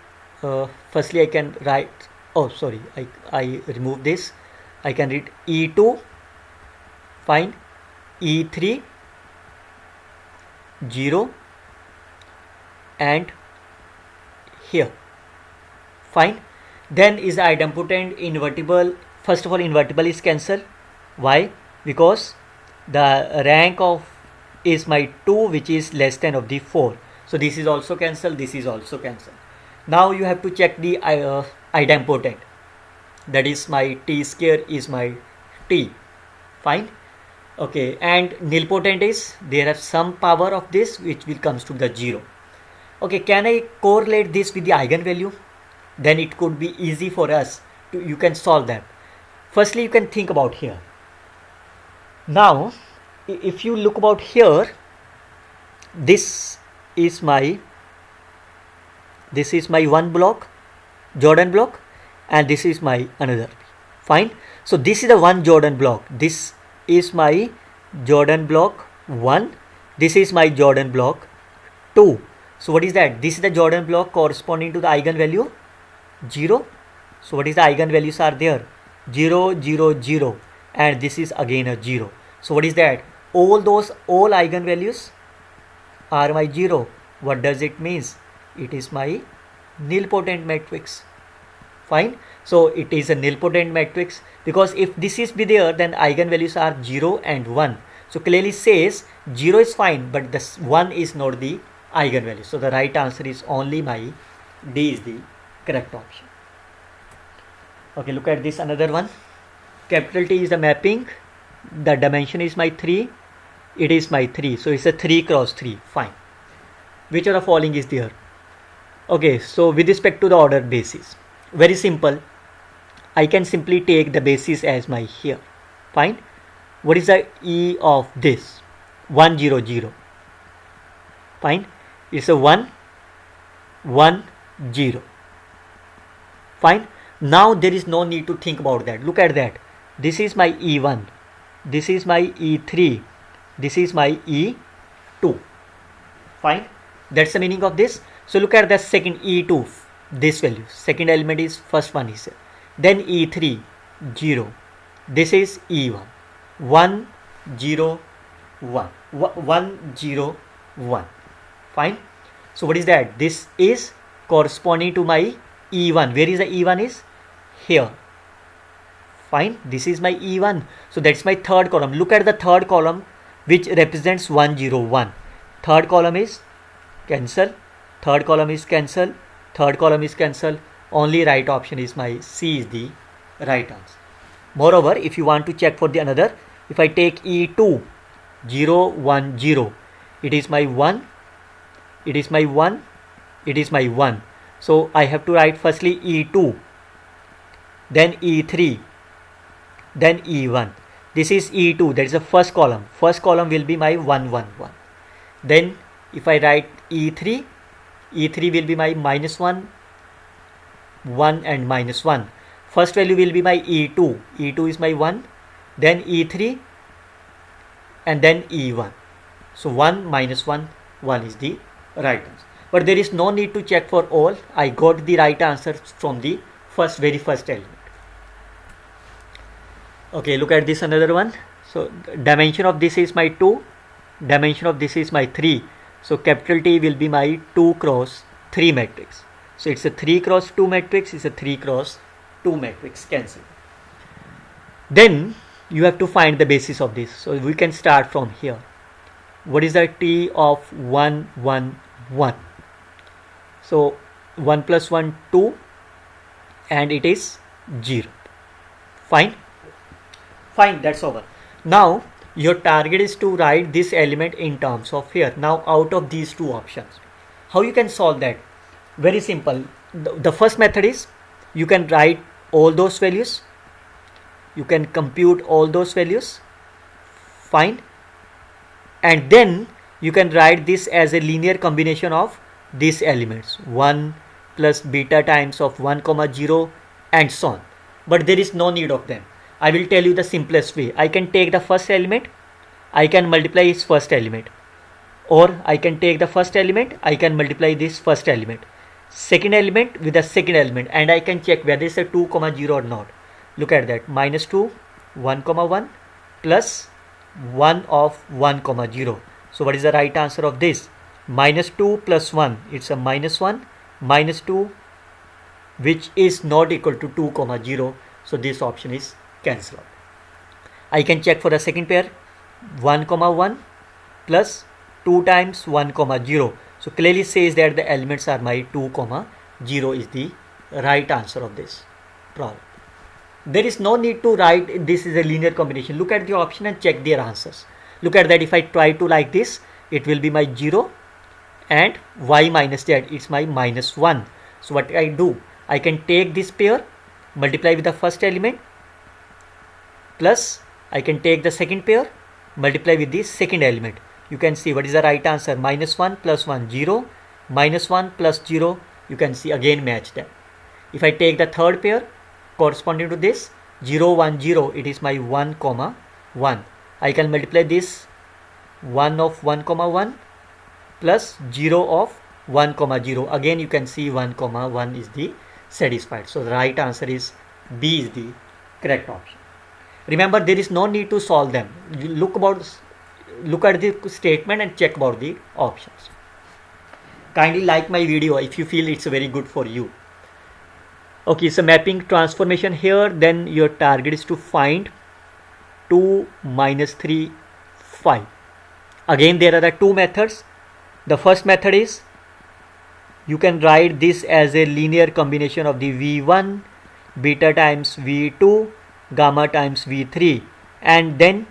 Speaker 1: firstly I can write, oh sorry, I remove this. I can read E2, fine, E3, 0 and here, fine. Then is the idempotent, invertible. First of all, invertible is cancelled. Why? Because the rank of is my 2, which is less than of the 4. So this is also cancelled. This is also cancelled. Now you have to check the idempotent. That is my t square is my t. Fine. Okay. And nilpotent is, there are some power of this which will comes to the 0. Okay. Can I correlate this with the eigenvalue? Then it could be easy for us to, you can solve that. Firstly, you can think about here. Now, if you look about here, this is my one block, Jordan block, and this is my another. Fine. So this is the one Jordan block. This is my Jordan block 1. This is my Jordan block 2. So what is that? This is the Jordan block corresponding to the eigenvalue 0. So what is the eigenvalues are there? 0, 0, 0, and this is again a 0. So what is that? All eigenvalues are my 0. What does it means? It is my nilpotent matrix. Fine. So it is a nilpotent matrix, because if this is be there, then eigenvalues are 0 and 1. So clearly says 0 is fine, but this 1 is not the eigenvalue. So the right answer is only my D is the correct option. Okay, look at this another one. Capital T is the mapping. The dimension is my 3. It is my 3. So it's a 3 cross 3. Fine. Which of the following is there? Okay, so with respect to the order basis, very simple. I can simply take the basis as my here. Fine. What is the E of this? 1 0 0. Fine. It's a 1 1 0. Fine. Now there is no need to think about that. Look at that. This is my E1. This is my E3. This is my E2. Fine. That's the meaning of this. So look at the second E2. This value. Second element is first one is here. Then E3 0. This is E1. 1 0 1. 1 0 1. Fine. So what is that? This is corresponding to my E1. Where is the E1 is? Here. Fine. This is my E1. So that's my third column. Look at the third column which represents 1 0 1. Third column is cancel. Third column is cancel. Third column is cancel. Only right option is my C is the right answer. Moreover, if you want to check for the another, if I take E2 0 1 0, it is my 1. It is my 1. It is my 1. So I have to write firstly E2, then E3, then E1. This is E2, that is the first column. First column will be my 1 1 1. Then if I write E3, E3 will be my minus 1, 1 and minus 1. First value will be my E2. E2 is my 1, then E3 and then E1. So 1 minus 1, 1 is the right answer. But there is no need to check for all. I got the right answer from the very first element. Okay, look at this another one. So dimension of this is my 2. Dimension of this is my 3. So capital T will be my 2 cross 3 matrix. So it's a 3 cross 2 matrix. It's a 3 cross 2 matrix. Cancel. Then you have to find the basis of this. So we can start from here. What is the T of 1 1 1? So 1 plus 1 2 and it is 0. Fine. Fine, that's over. Now your target is to write this element in terms of here. Now out of these two options, how you can solve that? Very simple. The first method is you can write all those values. You can compute all those values. Fine. And then you can write this as a linear combination of these elements. 1 plus beta times of 1 comma 0 and so on. But there is no need of them. I will tell you the simplest way. I can take the first element. I can multiply its first element. Or I can take the first element. I can multiply this first element. Second element with the second element. And I can check whether it's a 2 comma 0 or not. Look at that. Minus 2, 1 comma 1 plus 1 of 1 comma 0. So what is the right answer of this? Minus 2 plus 1. It's a minus 1. Minus 2 which is not equal to 2 comma 0. So this option is cancelled. I can check for the second pair. 1 comma 1 plus 2 times 1 comma 0. So clearly says that the elements are my 2 comma 0 is the right answer of this problem. There is no need to write this is a linear combination. Look at the option and check their answers. Look at that. If I try to like this, it will be my 0 and y minus z, it's my minus 1. So what I do? I can take this pair, multiply with the first element, plus I can take the second pair, multiply with the second element. You can see what is the right answer. Minus 1 plus 1, 0. Minus 1 plus 0. You can see again match that. If I take the third pair, corresponding to this 0 1 0, it is my 1 comma 1. I can multiply this 1 of 1 comma 1 plus 0 of 1 comma 0. Again you can see 1 comma 1 is the satisfied. So the right answer is B is the correct option. Remember, there is no need to solve them. You look at the statement and check about the options. Kindly like my video if you feel it's very good for you. Okay, so mapping transformation here, then your target is to find 2 minus 3 5. Again there are the two methods. The first method is you can write this as a linear combination of the V1 beta times V2 gamma times V3 and then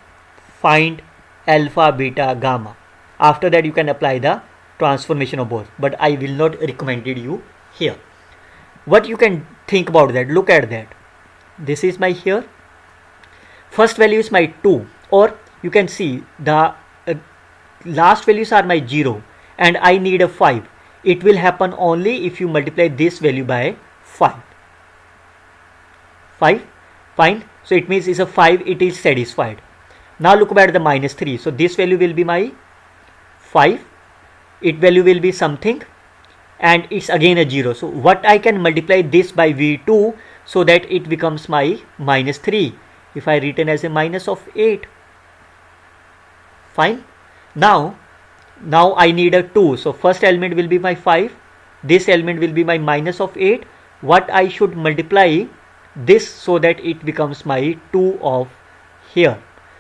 Speaker 1: find alpha beta gamma. After that you can apply the transformation of both, but I will not recommend it you here. What you can think about that, look at that. This is my here. First value is my 2, or you can see the last values are my 0 and I need a 5. It will happen only if you multiply this value by 5. 5, fine. So it means it's a 5, it is satisfied. Now look at the minus 3. So this value will be my 5. It value will be something and it's again a 0. So what I can multiply this by v2 so that it becomes my minus 3. If I written as a minus of 8. Fine. Now I need a 2. So first element will be my 5. This element will be my minus of 8. What I should multiply this so that it becomes my 2 of here.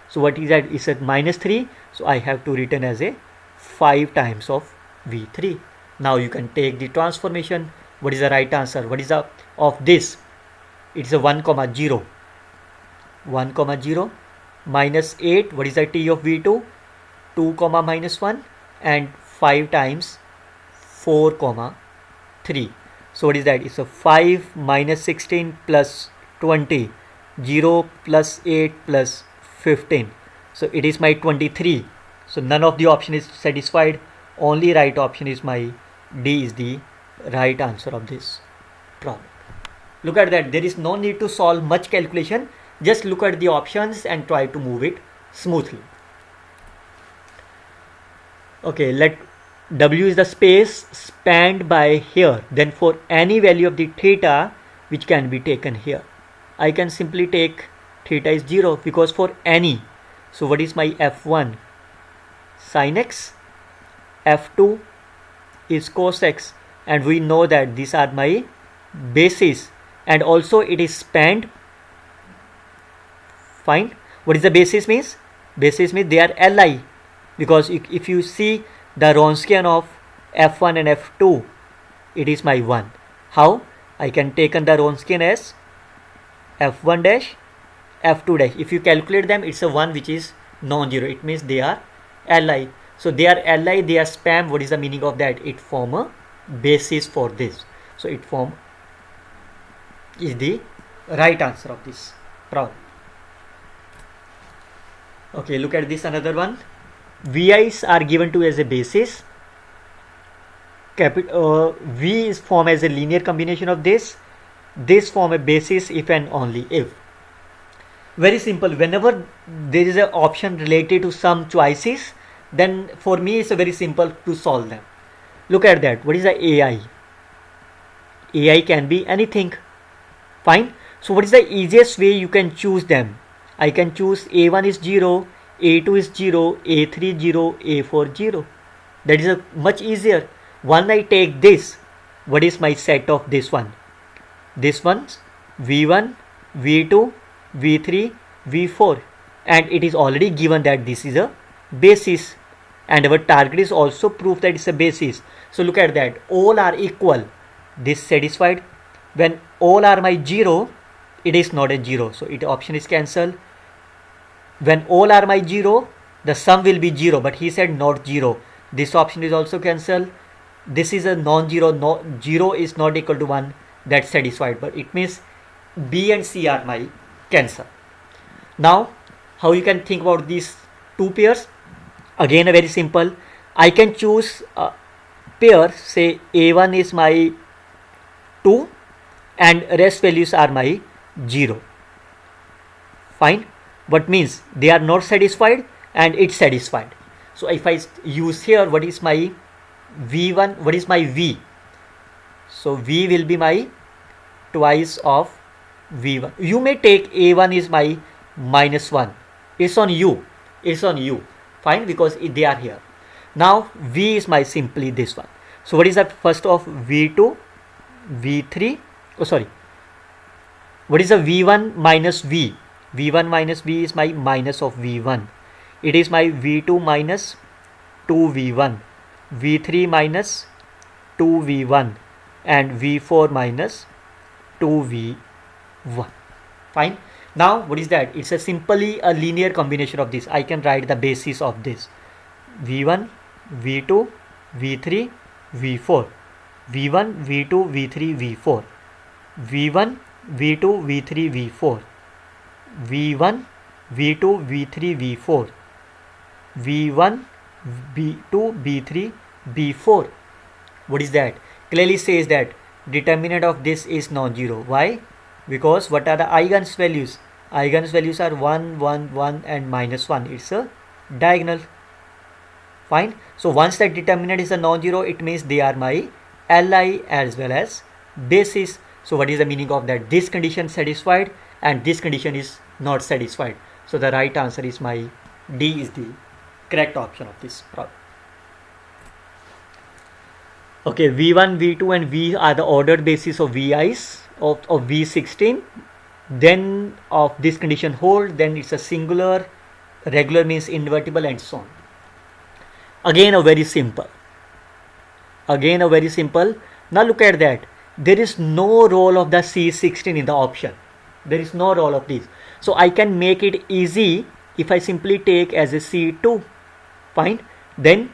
Speaker 1: So what is that? It's a minus 3. So I have to written as a 5 times of v3. Now you can take the transformation. What is the right answer? What is the of this? It's a 1, 0. 1, 0 minus 8. What is the t of v2? 2, minus 1 and 5 times 4, 3. So what is that? It's a 5 minus 16 plus 20. 0 plus 8 plus 15. So it is my 23. So none of the option is satisfied. Only right option is my D is the right answer of this problem. Look at that. There is no need to solve much calculation. Just look at the options and try to move it smoothly. Okay, let W is the space spanned by here. Then for any value of the theta which can be taken here, I can simply take theta is 0 because for any. So what is my f1? Sin x. f2 is cos x, and we know that these are my bases, and also it is spanned. Fine. What is the basis means? Basis means they are Li, because if you see the Wronskian of f1 and f2, it is my 1. How? I can take the Wronskian as f1 dash, f2 dash. If you calculate them, it's a 1 which is non-zero. It means they are Li. So they are Li, they are span. What is the meaning of that? It form a basis for this. So it form is the right answer of this problem. Okay, look at this another one. Vi's are given to as a basis. V is formed as a linear combination of this. This form a basis if and only if. Very simple. Whenever there is an option related to some choices, then for me it's a very simple to solve them. Look at that. What is the AI? AI can be anything. Fine. So what is the easiest way you can choose them? I can choose A1 is 0, A2 is 0, A3 0, A4 0. That is a much easier. When I take this, what is my set of this one? This one's V1, V2, V3, V4, and it is already given that this is a basis, and our target is also proof that it's a basis. So look at that. All are equal. This satisfied. When all are my 0, it is not a 0. So it option is cancelled. When all are my 0, the sum will be 0, but he said not 0. This option is also cancelled. This is a non-zero. No, 0 is not equal to 1. That's satisfied. But it means B and C are my cancel. Now, how you can think about these two pairs? Again, very simple. I can choose a pair. Say A1 is my 2 and rest values are my 0. Fine. What means they are not satisfied and it's satisfied. So if I use here, what is my V1? What is my V? So V will be my twice of V1. You may take A1 is my minus 1. It's on you. It's on you. Fine, because they are here. Now V is my simply this one. So what is the first of V2, V3? Oh, sorry. What is the V1 minus V? V1 minus V is my minus of V1. It is my V2 minus 2V1. V3 minus 2V1 and V4 minus 2V1. Fine. Now what is that? It's a simply a linear combination of this. I can write the basis of this. V1, V2, v3, v4, v1, v2, v3, v4, v1, v2, v3, v4, v1, v2, v3, v4, v1, v2, v3, v4. What is that? Clearly says that determinant of this is non-zero. Why? Because what are the eigens values? Eigens values are 1, 1, 1 and -1. It's a diagonal. Fine. So once that determinant is a non-zero, it means they are my Li as well as basis. So what is the meaning of that? This condition satisfied and this condition is not satisfied. So the right answer is my D is the correct option of this problem. Okay, V1, V2 and V are the ordered basis of Vi's of V16. Then of this condition hold, then it's a singular, regular means invertible and so on. Again a very simple. Now look at that. There is no role of the C16 in the option. There is no role of this. So I can make it easy if I simply take as a C2. Fine. Then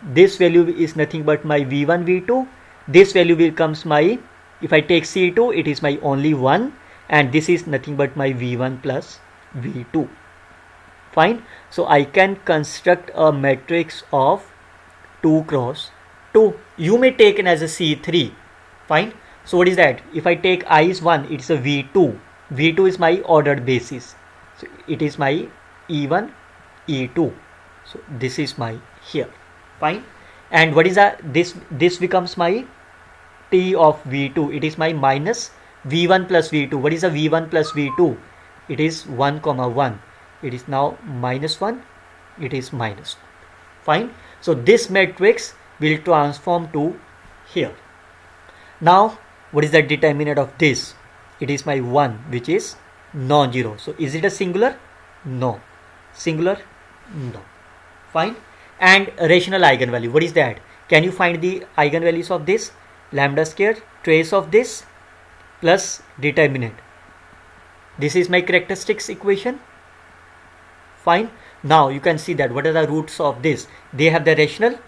Speaker 1: this value is nothing but my V1, V2. This value becomes my, if I take C2, it is my only 1. And this is nothing but my V1 plus V2. Fine. So I can construct a matrix of 2 cross 2. You may take it as a C3. Fine. So what is that? If I take I is 1, it's a V2. V2 is my ordered basis. So it is my E1, E2. So this is my here. Fine. And what is that? This becomes my T of V2. It is my minus V1 plus V2. What is a V1 plus V2? It is 1, 1. It is now -1. It is -1. Fine. So this matrix will transform to here. Now what is the determinant of this? It is my 1, which is non-zero. So is it a singular? No. Singular? No. Fine. And rational eigenvalue. What is that? Can you find the eigenvalues of this? Lambda square, trace of this plus determinant. This is my characteristics equation. Fine. Now you can see that what are the roots of this? They have the rational.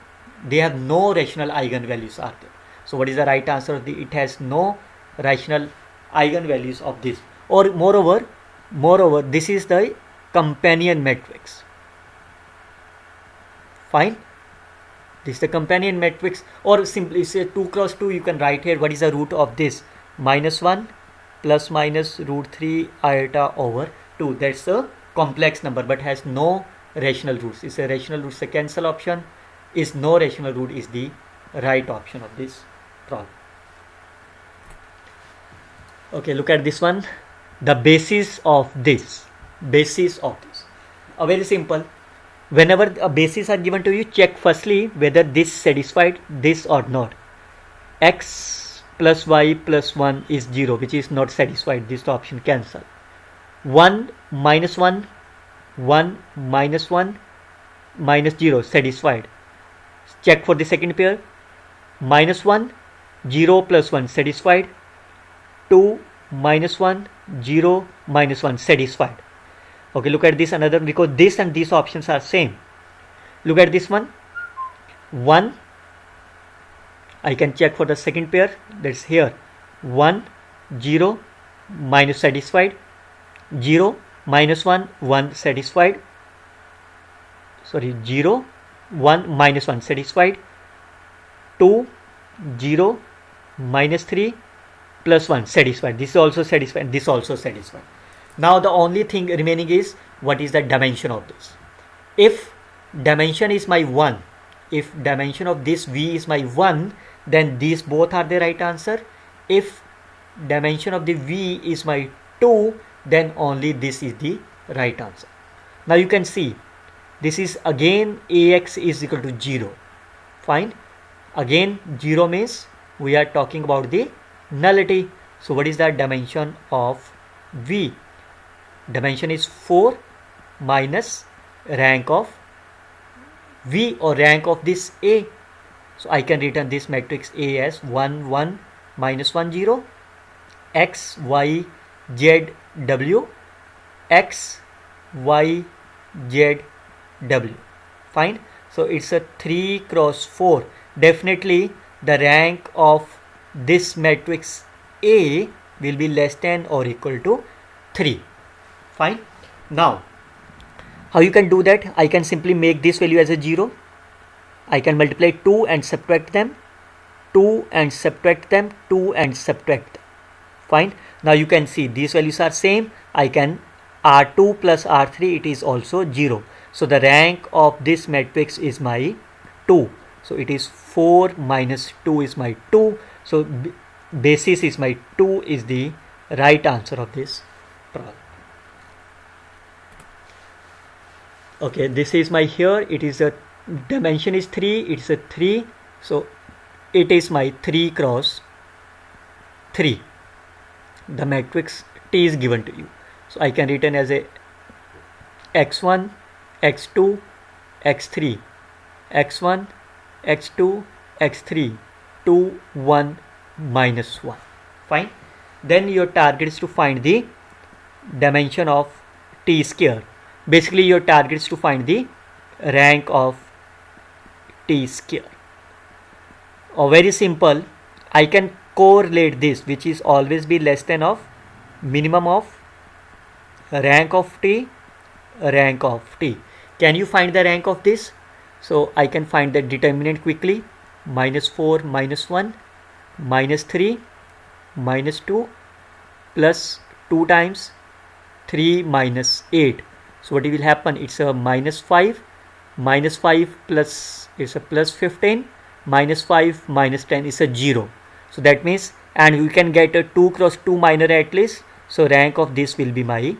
Speaker 1: They have no rational eigenvalues are there. So what is the right answer of the? It has no rational eigenvalues of this. Or moreover, this is the companion matrix. Fine. This is the companion matrix, or simply say 2 cross 2. You can write here what is the root of this? -1 plus minus root 3 iota over 2. That's a complex number but has no rational roots. It's a rational roots. The cancel option is no rational root is the right option of this problem. Okay, look at this one. The basis of this. Very simple. Whenever a basis are given to you, check firstly whether this satisfied this or not. X plus y plus 1 is 0, which is not satisfied. This option cancel. 1 minus 1, 1 minus 1 minus 0 satisfied. Check for the second pair. -1, 0 plus 1 satisfied. 2 minus 1, 0 minus 1 satisfied. Okay, look at this another, because this and these options are same. Look at this one. 1, I can check for the second pair, that's here. 1, 0 minus satisfied. 0 minus 1, 1 satisfied. 0 1 minus 1 satisfied. 2, 0 minus 3 plus 1 satisfied. This is also satisfied. This also satisfied. Now the only thing remaining is what is the dimension of this. If dimension is my 1, if dimension of this V is my 1, then these both are the right answer. If dimension of the V is my 2, then only this is the right answer. Now you can see this is again Ax is equal to 0. Fine. Again 0 means we are talking about the nullity. So what is the dimension of V? Dimension is 4 minus rank of V or rank of this A. So I can return this matrix A as 1 1 minus 1 0 x y z w x y z w. Fine. So it's a 3 cross 4. definitely the rank of this matrix A will be less than or equal to 3. Fine. Now, how you can do that? I can simply make this value as a 0. I can multiply 2 and subtract them, 2 and subtract them, 2 and subtract them. Fine. Now you can see these values are same. I can R2 plus R3, it is also 0. So the rank of this matrix is my 2. So it is 4 minus 2 is my 2. So basis is my 2 is the right answer of this problem. Okay, this is my here. It is a dimension is 3. It's a 3. So it is my 3 cross 3. The matrix T is given to you. So I can written as a x1, x2, x3, x1, x2, x3, 2, 1, minus 1. Fine. Then your target is to find the dimension of T square. Basically your target is to find the rank of T square. Or very simple, I can correlate this, which is always be less than of minimum of rank of T, rank of T. Can you find the rank of this? So I can find the determinant quickly. Minus 4 minus 1 minus 3 minus 2 plus 2 times 3 minus 8. So what will happen? It's a minus 5 plus is a plus 15 minus 5 minus 10 is a 0. So that means, and we can get a 2 cross 2 minor at least. So rank of this will be my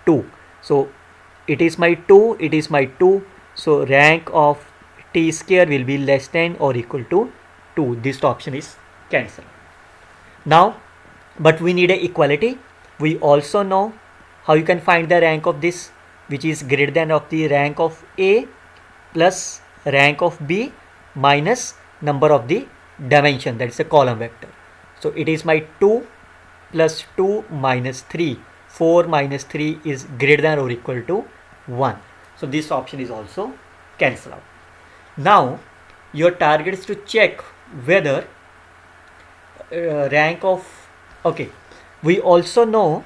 Speaker 1: 2. So it is my 2, it is my 2. So rank of T square will be less than or equal to 2. This option is cancelled. Now, but we need a equality. We also know how you can find the rank of this, which is greater than of the rank of A plus rank of B minus number of the dimension, that is a column vector. So it is my 2 plus 2 minus 3. 4 minus 3 is greater than or equal to 1. So this option is also cancelled out. Now your target is to check whether rank of, okay, we also know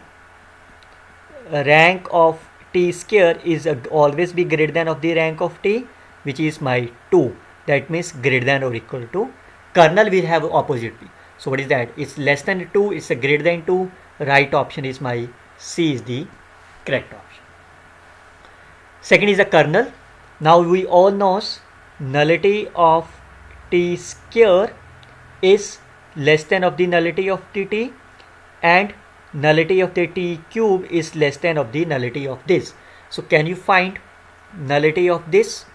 Speaker 1: rank of T square is always be greater than of the rank of T, which is my 2. That means greater than or equal to, kernel will have opposite P. So what is that? It's less than 2, it's a greater than 2. Right option is my C is the correct option. Second is the kernel. Now we all know nullity of T square is less than of the nullity of T and nullity of the T cube is less than of the nullity of this. So can you find nullity of this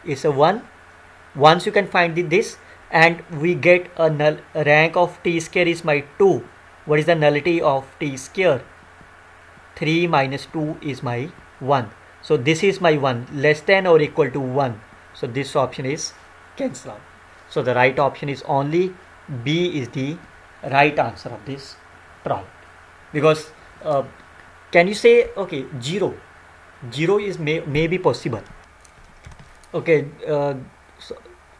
Speaker 1: is a 1. Once you can find this and we get a null rank of T square is my 2. What is the nullity of T square? 3 minus 2 is my 1. So this is my 1 less than or equal to 1. So this option is cancelled out. So the right option is only B is the right answer of this problem. Because can you say, okay, 0 is may be possible. Okay, so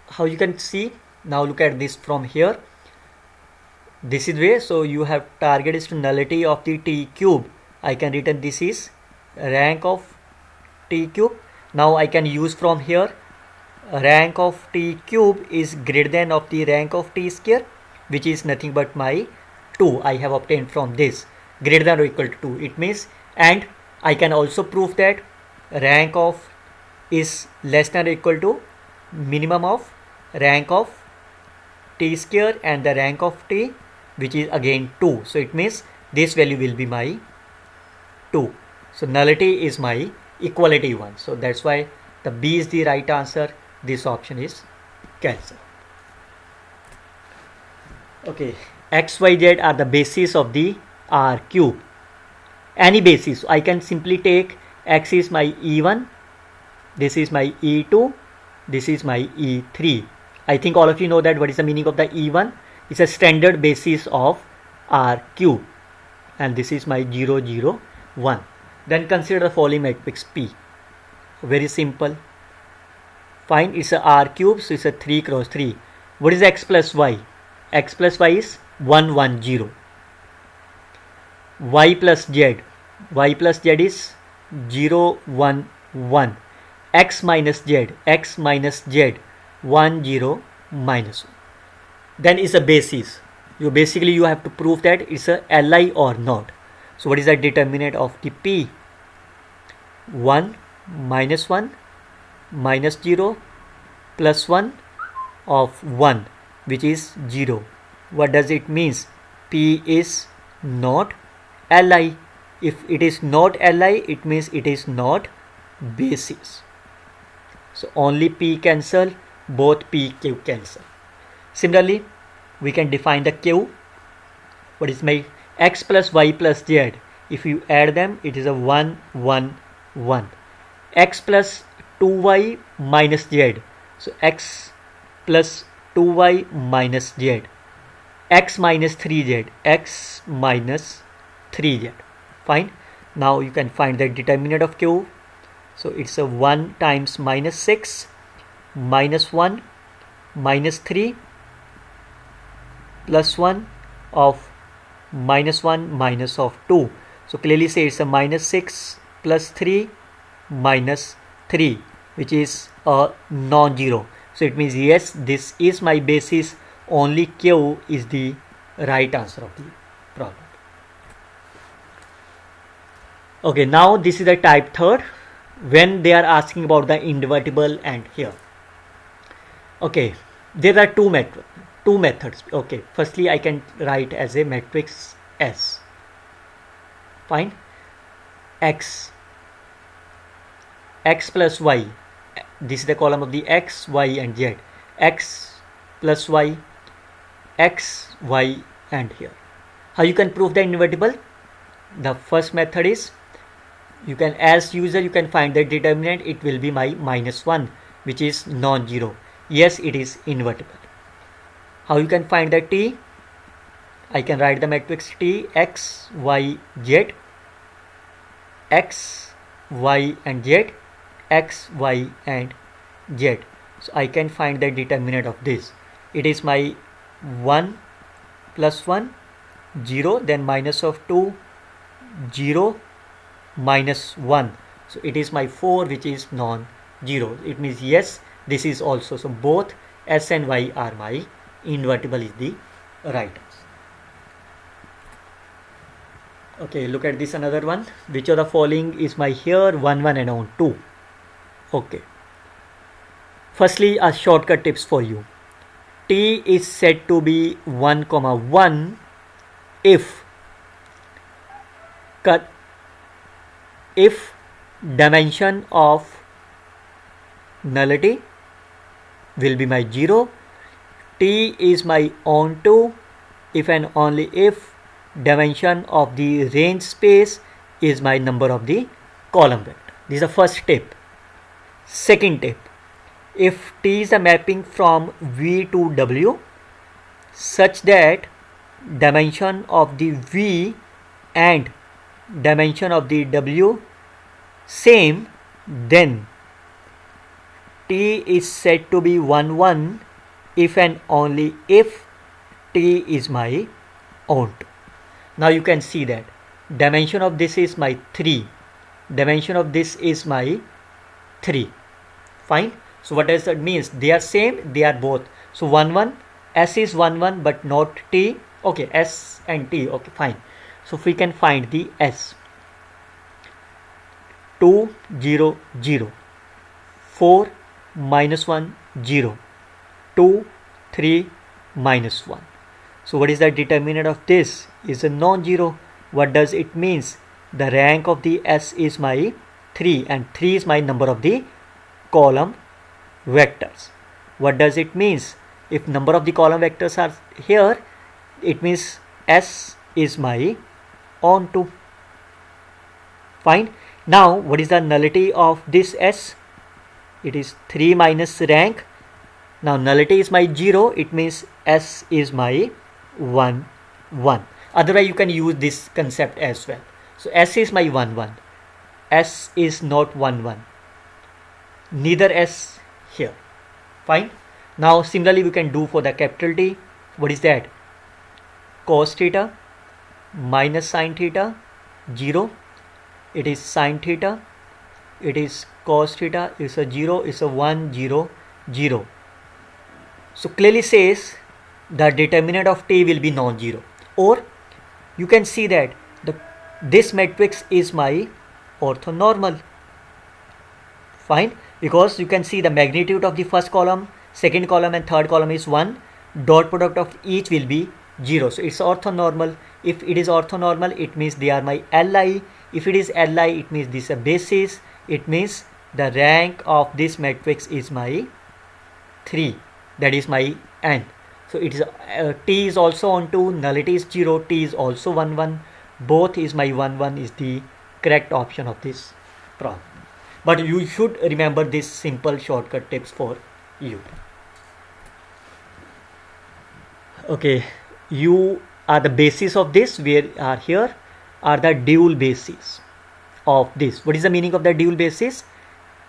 Speaker 1: how you can see, now look at this from here. This is way, so you have target is to nullity of the T cube. I can written this is rank of T cube. Now I can use from here rank of T cube is greater than of the rank of T square, which is nothing but my 2 I have obtained from this, greater than or equal to 2. It means, and I can also prove that rank of is less than or equal to minimum of rank of T square and the rank of T, which is again 2. So it means this value will be my 2. So nullity is my equality 1. So that's why the B is the right answer. This option is cancelled. Okay, x, y, z are the bases of the R cube. Any basis, I can simply take x is my E1, this is my E2, this is my E3. I think all of you know that what is the meaning of the E1. It's a standard basis of R cube, and this is my 0, 0, 1. Then consider the following matrix P. Very simple. Fine, it's a r cube, so it's a 3 cross 3. What is x plus y? X plus y is 1 1 0. Y plus z. Y plus z is 0 1 1. X minus z. X minus z 1 0 minus 1. Then is a basis. You have to prove that it's a Li or not. So what is the determinant of the P? 1 minus 1 minus 0 plus 1 of 1, which is 0. What does it means? P is not Li. If it is not Li, it means it is not basis. So only P cancel, both P, Q cancel. Similarly, we can define the Q. What is my x plus y plus z? If you add them, it is a 1 1 1. X plus 2y minus z. So x plus 2y minus z. X minus 3z. X minus 3z. Fine. Now you can find the determinant of Q. So it's a 1 times minus 6 minus 1 minus 3 plus 1 of minus 1 minus of 2. So clearly say it's a minus 6 plus 3 minus 3, which is a non-zero. So it means yes, this is my basis. Only Q is the right answer of the problem. Okay, now this is the type third, when they are asking about the invertible and here. Okay, there are two methods. Okay, firstly I can write as a matrix S. Fine. X plus y. This is the column of the x, y and z. X plus y, x, y and here. How you can prove the invertible? The first method is, you can, as usual, you can find the determinant. It will be my minus 1, which is non-zero. Yes, it is invertible. How you can find the t? I can write the matrix T, x, y, z, x, y and z, x, y and z. So I can find the determinant of this. It is my 1 plus 1, 0, then minus of 2, 0, minus 1. So it is my 4, which is non-zero. It means yes, this is also. So both S and Y are my invertible is the right answer. Okay, look at this another one. Which of the following is my here 1 1 and on 2? Okay. Firstly, a shortcut tips for you. T is said to be 1 comma 1 if dimension of nullity will be my 0. T is my onto if and only if dimension of the range space is my number of the column vector. This is the first tip. Second tip, if T is a mapping from V to W such that dimension of the V and dimension of the W same, then T is said to be 1 1 if and only if T is my onto. Now you can see that dimension of this is my 3, dimension of this is my 3. Fine. So what does that means? They are same, they are both. So 1 1, S is 1 1 but not T. Okay, S and T. Okay, fine. So if we can find the S, 2 0 0, 4 minus 1 0, 2 3 minus 1. So what is the determinant of this? Is a non-zero. What does it means? The rank of the S is my 3 and 3 is my number of the column vectors. What does it means? If number of the column vectors are here, it means S is my onto. Fine. Now what is the nullity of this S? It is 3 minus rank. Now nullity is my 0. It means S is my 1 1. Otherwise you can use this concept as well. So S is my 1 1. S is not 1 1. Neither S here. Fine. Now similarly we can do for the capital T. What is that? Cos theta minus sin theta 0. It is sin theta. It is cos theta. It's a 0. It's a 1 0 0. So clearly says the determinant of T will be non-zero. Or you can see that this matrix is my orthonormal. Fine, because you can see the magnitude of the first column, second column and third column is 1. Dot product of each will be 0. So it's orthonormal. If it is orthonormal, it means they are my Li. If it is Li, it means this is a basis. It means the rank of this matrix is my 3. That is my n. So it is T is also on 2, nullity is 0, T is also 1 1. Both is my 1 1 is the correct option of this problem. But you should remember this simple shortcut tips for you. Okay, you are the basis of this. Where are here are the dual basis of this. What is the meaning of the dual basis?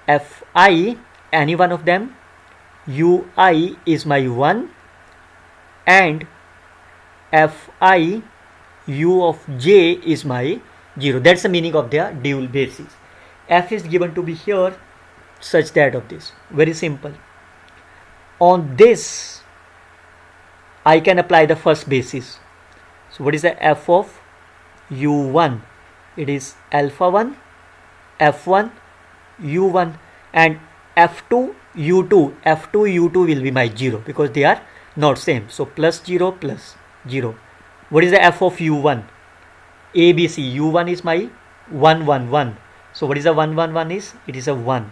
Speaker 1: Fi, any one of them, ui is my 1 and fi u of j is my 0. That's the meaning of their dual basis. F is given to be here such that of this. Very simple. On this I can apply the first basis. So what is the f of u1? It is alpha 1 f1 u1 and f2 u2. f2 u2 will be my 0 because they are not same. So plus 0 plus 0. What is the f of u1? ABC. u1 is my 1 1 1. So what is the 1 1 1 is? It is a 1.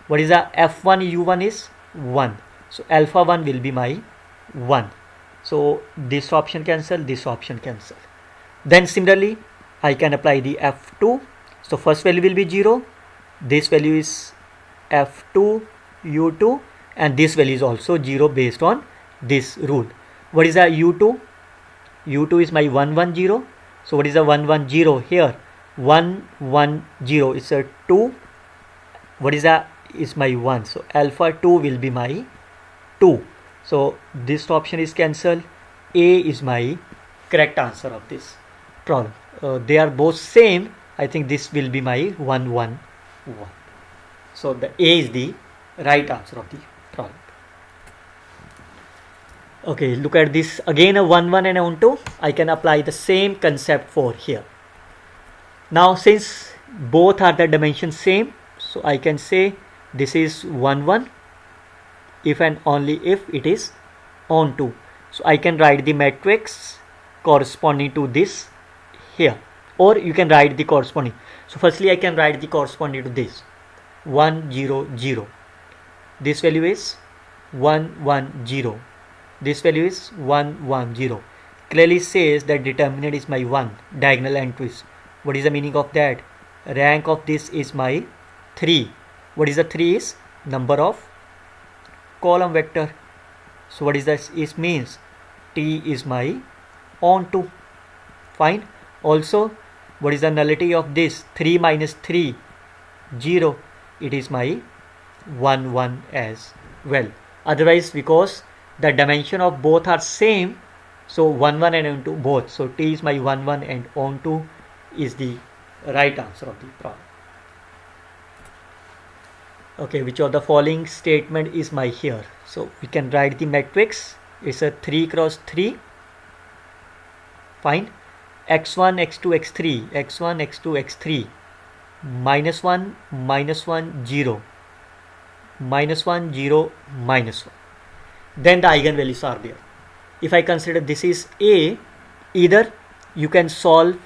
Speaker 1: What is the f1 u1 is? 1. So alpha 1 will be my 1. So this option cancel, this option cancel. Then similarly I can apply the f2. So first value will be 0. This value is f2 u2 and this value is also 0 based on this rule. What is the u2? u2 is my 1 1 0. So what is the 1 1 0 here? 1 1 0 is a 2. What is that? Is my 1. So alpha 2 will be my 2. So this option is cancelled. A is my correct answer of this problem. They are both same. I think this will be my 1 1 1. So the A is the right answer of the problem. Okay, look at this again, a 1 1 and a 1 2. I can apply the same concept for here. Now since both are the dimensions same, so I can say this is 1 1 if and only if it is on 2. So I can write the matrix corresponding to this here, or you can write the corresponding. So firstly I can write the corresponding to this 1 0 0. This value is 1 1 0. This value is 1 1 0. Clearly says that determinant is my 1, diagonal entries. What is the meaning of that? Rank of this is my 3. What is the 3 is? Number of column vector. So what is this? It means T is my on 2. Fine. Also, what is the nullity of this? 3 minus 3 0. It is my 1 1 as well. Otherwise, because the dimension of both are same, so 1 1 and on 2 both. So T is my 1 1 and on 2 is the right answer of the problem. Okay, which of the following statement is my here? So we can write the matrix. It's a 3 cross 3. Fine. x1 x2 x3 x1 x2 x3 minus 1 minus 1 0 minus 1 0 minus 1. Then the eigenvalues are there. If I consider this is A, either you can solve,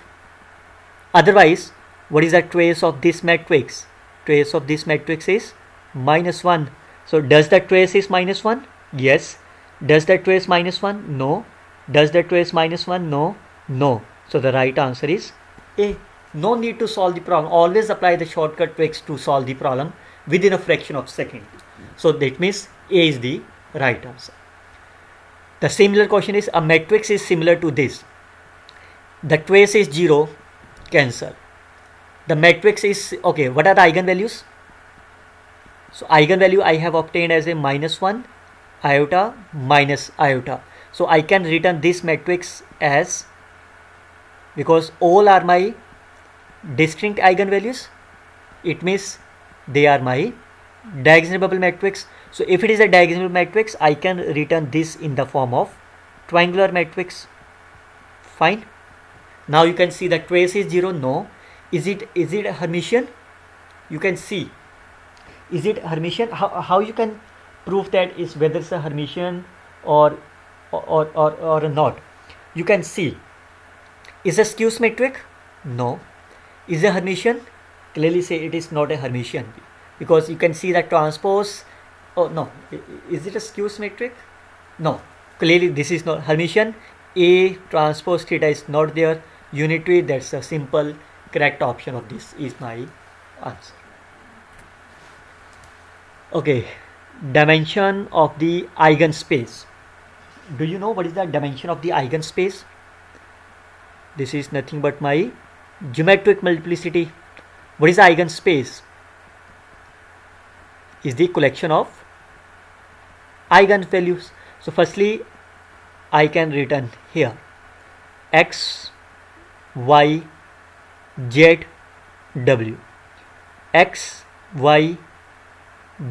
Speaker 1: otherwise what is the trace of this matrix? Trace of this matrix is minus 1. So does the trace is minus 1? Yes. Does the trace minus 1? No. Does the trace minus 1? No. No. So the right answer is A. No need to solve the problem. Always apply the shortcut tricks to solve the problem within a fraction of a second. So that means A is the right answer. The similar question is, a matrix is similar to this. The trace is 0, cancel. The matrix is, okay, what are the eigenvalues? So eigenvalue I have obtained as a -1 iota minus iota. So I can return this matrix as, because all are my distinct eigenvalues, it means they are my diagonalizable matrix. So if it is a diagonalizable matrix, I can return this in the form of triangular matrix. Fine. Now you can see the trace is 0. No. Is it a Hermitian? You can see. Is it Hermitian? How you can prove that is whether it's a Hermitian or not? You can see. Is a skew symmetric? No. Is a Hermitian? Clearly say it is not a Hermitian, because you can see the transpose. Oh no. Is it a skew symmetric? No. Clearly this is not Hermitian. A transpose theta is not there. Unitary, that's a simple correct option of this is my answer. Okay, dimension of the eigenspace. Do you know what is the dimension of the eigenspace? This is nothing but my geometric multiplicity. What is the eigenspace? Is the collection of eigenvalues. So firstly, I can return here x, y, z, w, x, y,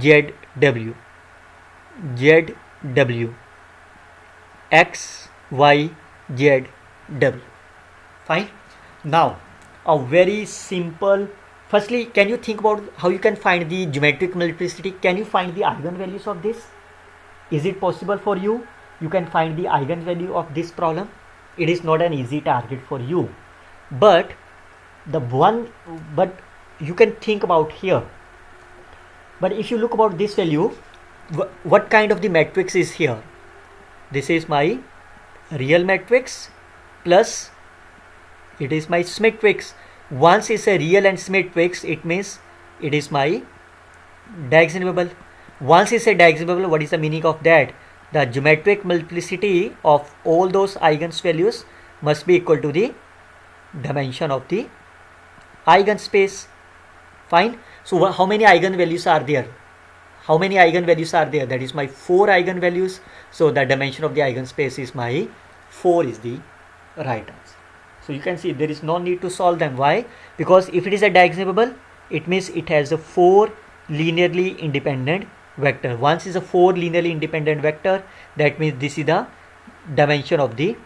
Speaker 1: z, w, z, w, x, y, z, w. Fine. Now a very simple, firstly, can you think about how you can find the geometric multiplicity? Can you find the eigenvalues of this? Is it possible for you? You can find the eigenvalue of this problem. It is not an easy target for you, but you can think about here. But if you look about this value, what kind of the matrix is here? This is my real matrix plus it is my symmetrics. Once it's a real and symmetrics, it means it is my diagonalizable. Once it's a diagonalizable, what is the meaning of that? The geometric multiplicity of all those eigenvalues must be equal to the dimension of the eigenspace. Fine. So how many eigenvalues are there? How many eigenvalues are there? That is my 4 eigenvalues. So the dimension of the eigenspace is my 4 is the right answer. So you can see there is no need to solve them. Why? Because if it is a diagonalizable, it means it has a 4 linearly independent vector. Once is a 4 linearly independent vector, that means this is the dimension of the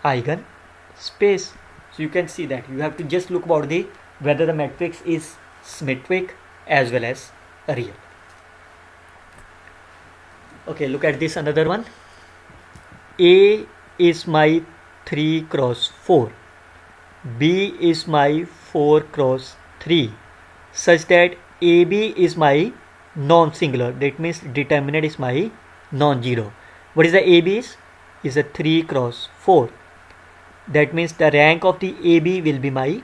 Speaker 1: eigenspace. So you can see that you have to just look about the whether the matrix is symmetric as well as real. Okay, look at this another one. A is my 3 cross 4. B is my 4 cross 3, such that AB is my non-singular. That means determinant is my non-zero. What is the AB is? Is a 3 cross 4. That means the rank of the AB will be my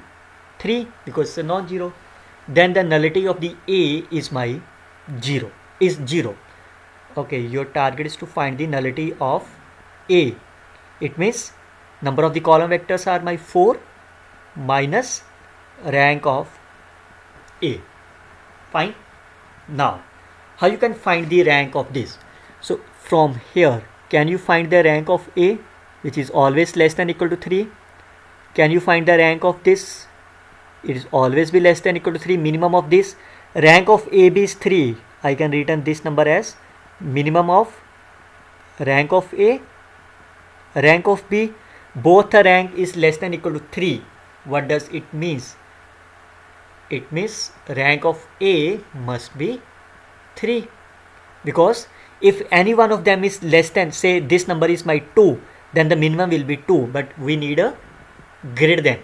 Speaker 1: 3 because it's a non-zero. Then the nullity of the A is my 0. Is 0. Okay, your target is to find the nullity of A. It means number of the column vectors are my 4 minus rank of A. Fine. Now, how you can find the rank of this? So from here, can you find the rank of A, which is always less than equal to 3? Can you find the rank of this? It is always be less than equal to 3. Minimum of this. Rank of AB is 3. I can return this number as minimum of rank of A, rank of B. Both the rank is less than equal to 3. What does it means? It means rank of A must be 3, because if any one of them is less than, say this number is my 2, then the minimum will be 2, but we need a greater than.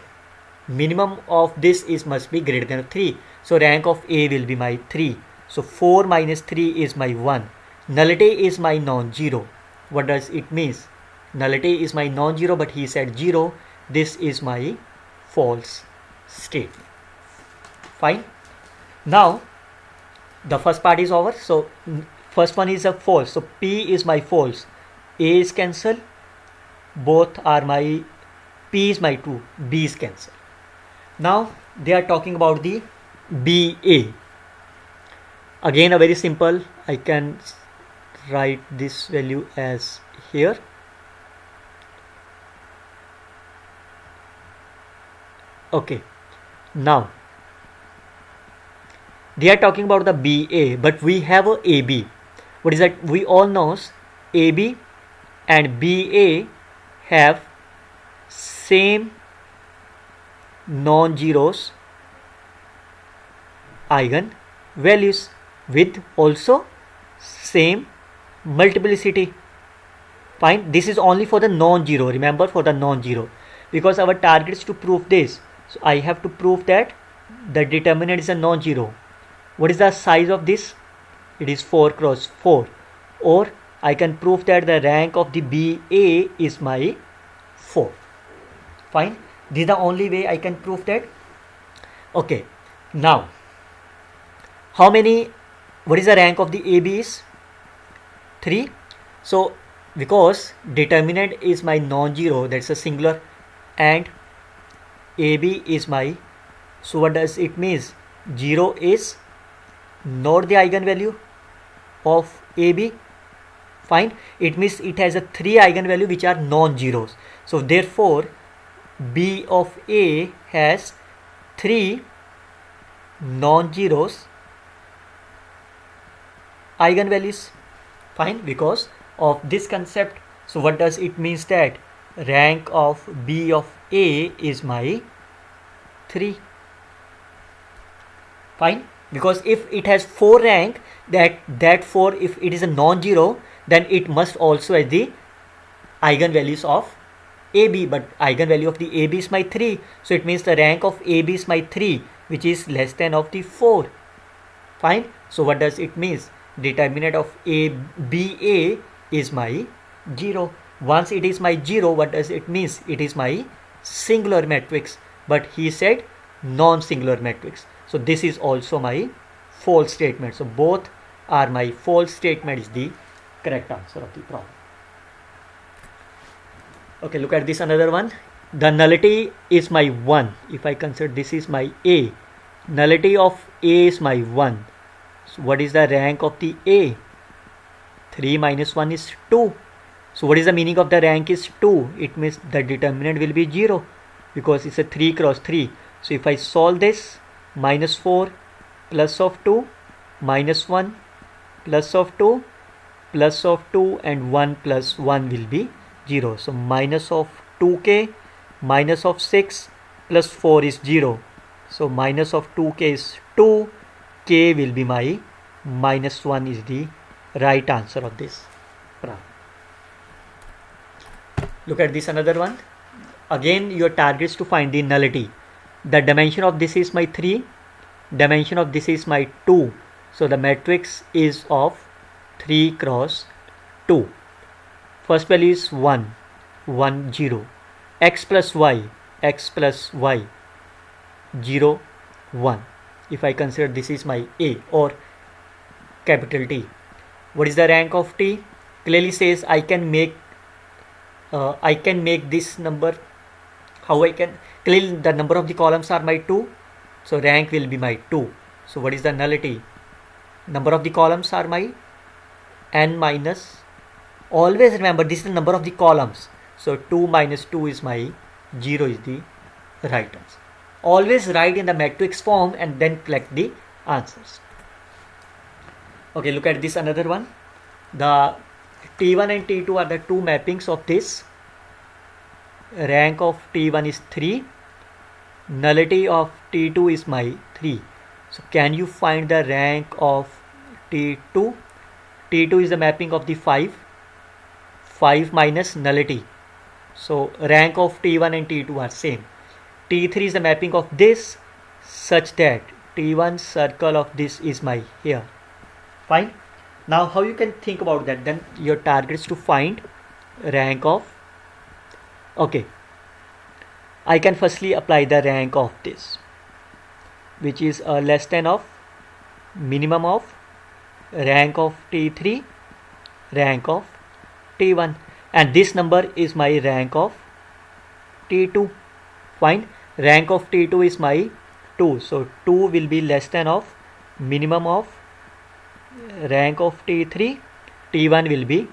Speaker 1: Minimum of this is must be greater than 3. So rank of A will be my 3. So 4 minus 3 is my 1. Nullity is my non-zero. What does it means? Nullity is my non-zero, but he said 0. This is my false state. Fine. Now the first part is over. So first one is a false. So P is my false. A is cancelled. Both are my, P is my 2. B is cancelled. Now they are talking about the BA. Again a very simple, I can write this value as here. Okay, now they are talking about the BA, but we have a AB. What is that? We all know AB and BA have same non-zeros eigen values with also same multiplicity. Fine, this is only for the non-zero, remember, for the non-zero, because our target is to prove this. So I have to prove that the determinant is a non-zero. What is the size of this? It is 4 cross 4. Or I can prove that the rank of the BA is my 4. Fine, this is the only way I can prove that. Okay, now what is the rank of the AB is 3. So because determinant is my non-zero, that's a singular, and AB is my, so what does it means? 0 is not the eigenvalue of AB. Fine, it means it has a 3 eigenvalue which are non-zeros. So therefore B of A has 3 non-zeros eigenvalues. Fine, because of this concept. So what does it means? That rank of B of A is my 3. Fine, because if it has 4 rank, that 4, if it is a non-zero, then it must also have the eigenvalues of AB, but eigenvalue of the AB is my 3. So it means the rank of AB is my 3, which is less than of the 4. Fine, so what does it means? Determinant of BA is my 0. Once it is my 0, what does it means? It is my singular matrix, but he said non-singular matrix. So this is also my false statement. So both are my false statement is the correct answer of the problem. Okay, look at this another one. The nullity is my 1. If I consider this is my A, nullity of A is my 1. So what is the rank of the A? 3 minus 1 is 2. So what is the meaning of the rank is 2? It means the determinant will be 0 because it's a 3 cross 3. So if I solve this, minus 4 plus of 2 minus 1 plus of 2 plus of 2 and 1 plus 1 will be 0. So minus of 2k minus of 6 plus 4 is 0. So minus of 2k is 2. K will be my minus 1 is the right answer of this problem. Look at this another one. Again your target is to find the nullity. The dimension of this is my 3. Dimension of this is my 2. So the matrix is of 3 cross 2. First value is 1, 1, 0. X plus y, 0, 1. If I consider this is my A or capital T. What is the rank of T? Clearly says I can make this number. How I can? Clearly the number of the columns are my 2. So rank will be my 2. So what is the nullity? Number of the columns are my n minus. Always remember this is the number of the columns. So 2 minus 2 is my 0 is the right answer. Always write in the matrix form and then collect the answers. Okay, look at this another one. The T1 and T2 are the two mappings of this. Rank of T1 is 3. Nullity of T2 is my 3. So can you find the rank of T2? T2 is the mapping of the 5. 5 minus nullity. So rank of T1 and T2 are same. T3 is the mapping of this such that T1 circle of this is my here. Fine. Now how you can think about that? Then your target is to find rank of. Okay. I can firstly apply the rank of this, which is less than of minimum of rank of T3, rank of T1, and this number is my rank of T2. Fine. Rank of T2 is my 2. So 2 will be less than of minimum of rank of T3, T1 will be,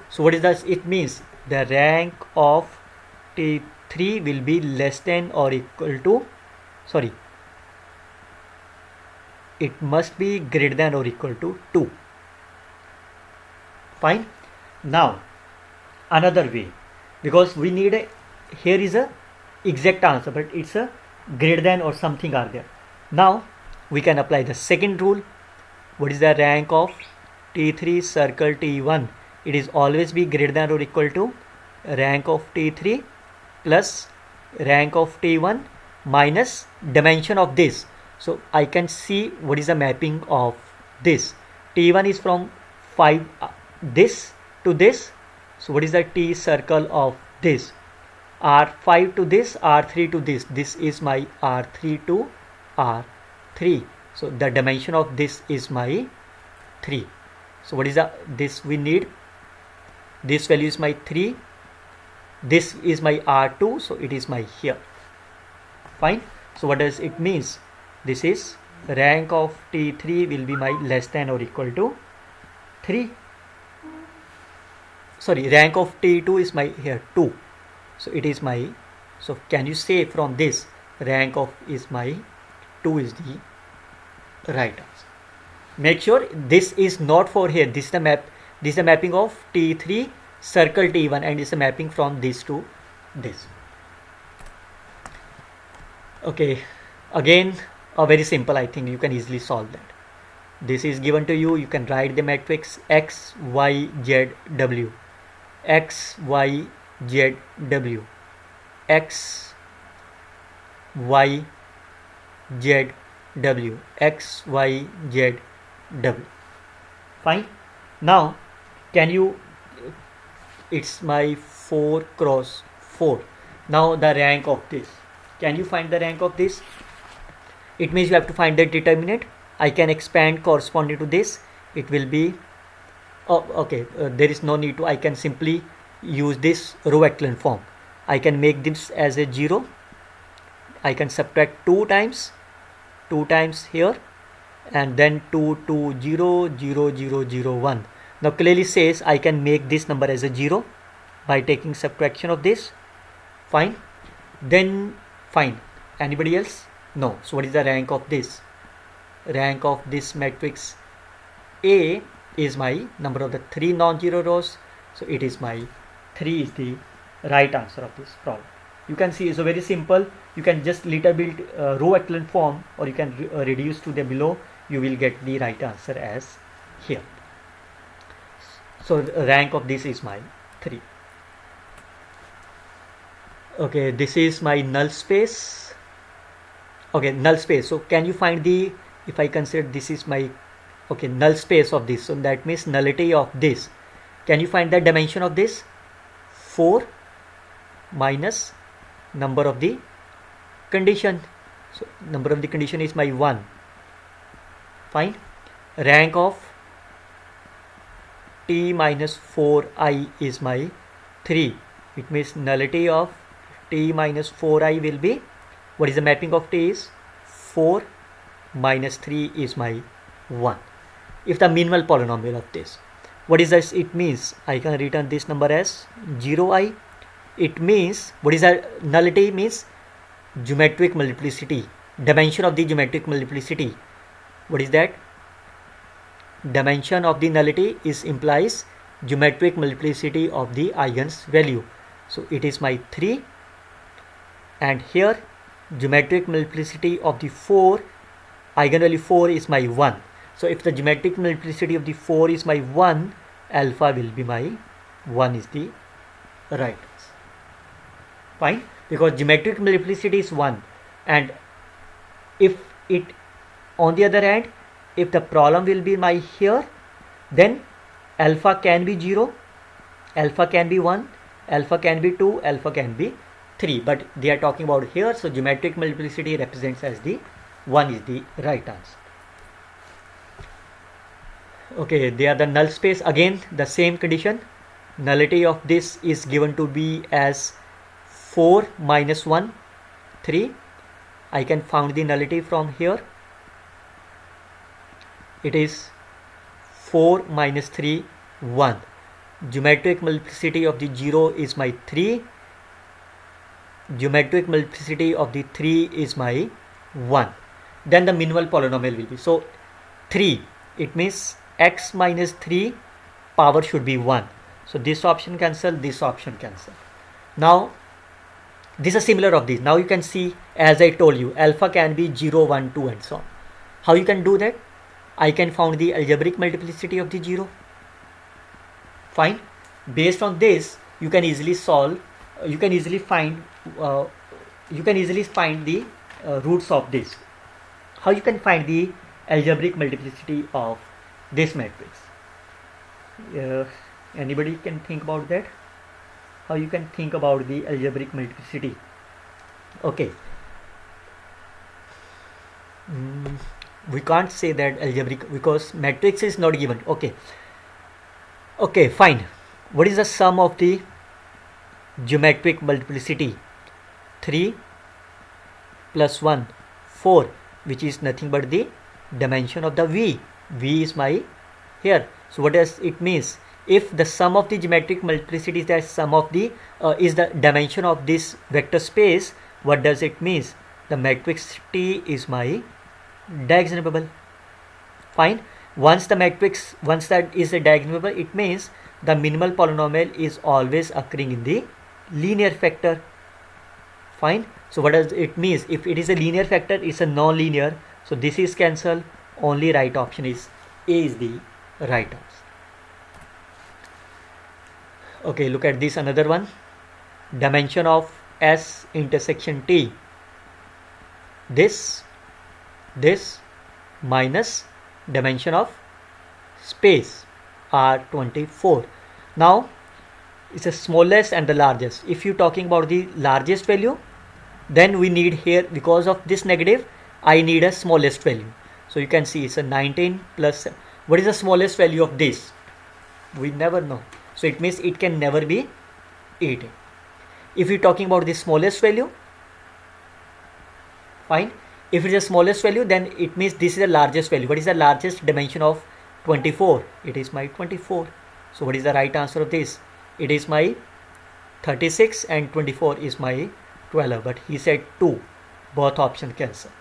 Speaker 1: so what is this? It means the rank of T3 will be less than or equal to, sorry, it must be greater than or equal to 2. Fine. Now another way, because we need a, here is a exact answer, but it's a greater than or something are there. Now we can apply the second rule. What is the rank of T3 circle T1? It is always be greater than or equal to rank of T3 plus rank of T1 minus dimension of this. So I can see what is the mapping of this. T1 is from 5 this to this. So what is the T circle of this? R5 to this, R3 to this. This is my R3 to R3. So the dimension of this is my 3. So what is the, this we need, this value is my 3, this is my R2, so it is my here. Fine. So what does it means? This is rank of T3 will be my less than or equal to 3. Sorry, rank of T2 is my here 2. So it is my, so can you say from this rank of is my 2 is the right answer. Make sure this is not for here, this is the map, this is the mapping of T3 circle T1 and it's a mapping from this to this. Okay, again a very simple, I think you can easily solve that. This is given to you, you can write the matrix X, Y, Z, W. X, Y, Z, W. X, Y, Z, W. X, Y, Z, W. Fine. Now can you, it's my 4 cross 4. Now the rank of this, can you find the rank of this? It means you have to find the determinant. I can expand corresponding to this, it will be, oh okay, there is no need to, I can simply use this row echelon form. I can make this as a 0, I can subtract 2 times here and then 2 2 0 0 0 0 1. Now clearly says I can make this number as a 0 by taking subtraction of this. Fine. Then fine. Anybody else? No. So what is the rank of this? Rank of this matrix A is my number of the 3 non-zero rows. So it is my 3 is the right answer of this problem. You can see it's a very simple. You can just little bit row echelon form, or you can reduce to the below. You will get the right answer as here. So rank of this is my 3. Okay, this is my null space. Okay, null space. So can you find the, if I consider this is my, okay, null space of this, so that means nullity of this. Can you find the dimension of this? 4 minus number of the condition. So number of the condition is my 1. Fine. Rank of T minus 4i is my 3. It means nullity of T minus 4i will be, what is the mapping of T is 4 minus 3 is my 1. If the minimal polynomial of this, what is this? It means I can return this number as 0i. It means, what is the nullity? Means geometric multiplicity, dimension of the geometric multiplicity. What is that? Dimension of the nullity is implies geometric multiplicity of the eigen's value. So it is my 3, and here geometric multiplicity of the 4, eigenvalue 4 is my 1. So if the geometric multiplicity of the 4 is my 1, alpha will be my 1 is the right answer. Fine, because geometric multiplicity is 1, and if it, on the other hand, if the problem will be my here, then alpha can be 0, alpha can be 1, alpha can be 2, alpha can be 3, but they are talking about here, so geometric multiplicity represents as the 1 is the right answer. Okay, they are the null space. Again the same condition, nullity of this is given to be as 4 minus 1, 3. I can find the nullity from here. It is 4 minus 3, 1. Geometric multiplicity of the 0 is my 3. Geometric multiplicity of the 3 is my 1. Then the minimal polynomial will be, so 3, it means x minus 3 power should be 1. So this option cancel, this option cancel. Now this is similar of this. Now you can see, as I told you, alpha can be 0, 1, 2 and so on. How you can do that? I can find the algebraic multiplicity of the 0. Fine. Based on this, you can easily solve, you can easily find the roots of this. How you can find the algebraic multiplicity of this matrix? Anybody can think about that? How you can think about the algebraic multiplicity? Okay. We can't say that algebraic because matrix is not given. Okay, fine. What is the sum of the geometric multiplicity? 3 plus 1, 4, which is nothing but the dimension of the v. V is my here. So what does it means? If the sum of the geometric multiplicity is the sum of the is the dimension of this vector space, what does it mean? The matrix T is my diagonalizable. Fine. Once that is a diagonalizable, it means the minimal polynomial is always occurring in the linear factor. Fine. So what does it mean? If it is a linear factor, it's a non-linear. So this is cancelled. Only right option is A is the right answer. Okay, look at this another one. Dimension of S intersection T. This minus dimension of space are 24. Now it's the smallest and the largest. If you're talking about the largest value, then we need here, because of this negative, I need a smallest value. So you can see it's a 19 plus, what is the smallest value of this? We never know. So it means it can never be 18. If you're talking about the smallest value, fine. If it is the smallest value, then it means this is the largest value. What is the largest dimension of 24? It is my 24. So what is the right answer of this? It is my 36 and 24 is my 12. But he said 2. Both options cancel.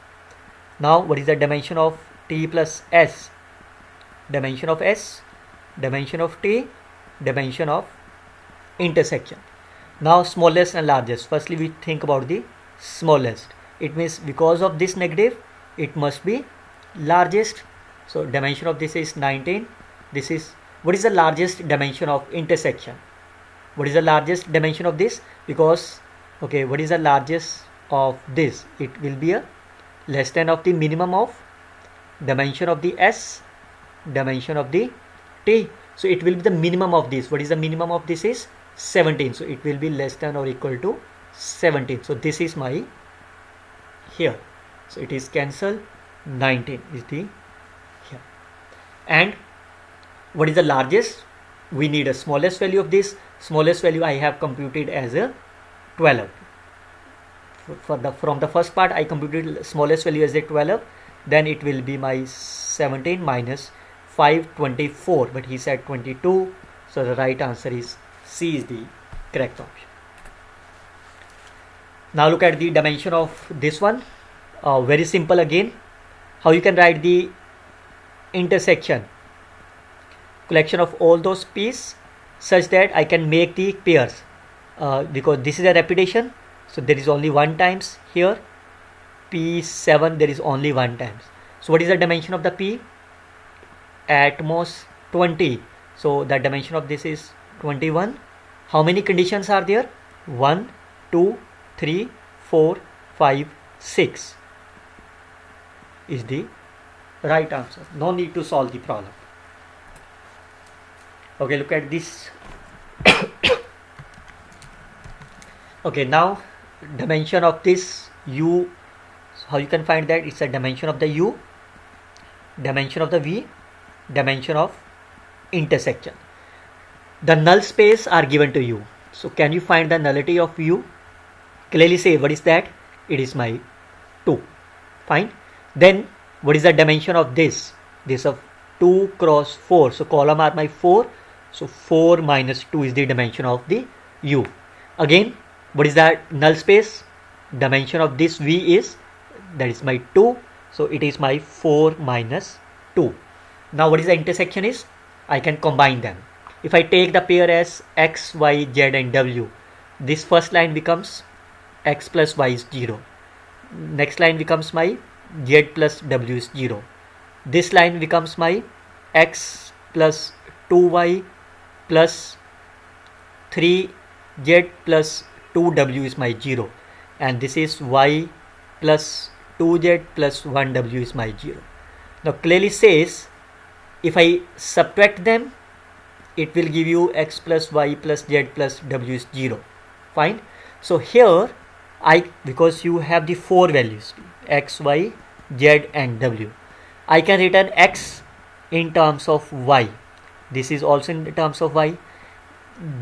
Speaker 1: Now what is the dimension of T plus S? Dimension of S, dimension of T, dimension of intersection. Now smallest and largest. Firstly we think about the smallest. It means because of this negative, it must be largest. So dimension of this is 19. This is, what is the largest dimension of intersection? What is the largest dimension of this? Because, okay, what is the largest of this? It will be a less than of the minimum of dimension of the S, dimension of the T. So it will be the minimum of this. What is the minimum of this is 17. So it will be less than or equal to 17. So this is my here. So it is cancelled. 19 is the here. And what is the largest? We need a smallest value of this. Smallest value I have computed as a 12. From the first part I computed smallest value as a 12. Then it will be my 17 minus 5, 24. But he said 22. So the right answer is C is the correct option. Now look at the dimension of this one. Very simple again. How you can write the intersection? Collection of all those p's such that I can make the pairs. Because this is a repetition. So there is only one times here. P7 there is only one times. So what is the dimension of the P? At most 20. So the dimension of this is 21. How many conditions are there? 1, 2, 3, 4, 5, 6 is the right answer. No need to solve the problem. Okay, look at this. Okay, now dimension of this U. How you can find that? It's a dimension of the U, dimension of the V, dimension of intersection. The null space are given to you. So can you find the nullity of U? Clearly say what is that? It is my 2. Fine. Then what is the dimension of this? This of 2 cross 4. So column are my 4. So 4 minus 2 is the dimension of the U. Again, what is that null space? Dimension of this V is, that is my 2. So it is my 4 minus 2. Now what is the intersection is? I can combine them. If I take the pair as x, y, z and w, this first line becomes x plus y is 0. Next line becomes my z plus w is 0. This line becomes my x plus 2y plus 3z plus 2w is my 0. And this is y plus 2z plus 1w is my 0. Now clearly says, if I subtract them, it will give you x plus y plus z plus w is 0. Fine. So here because you have the 4 values x, y, z and w, I can return x in terms of y. This is also in terms of y.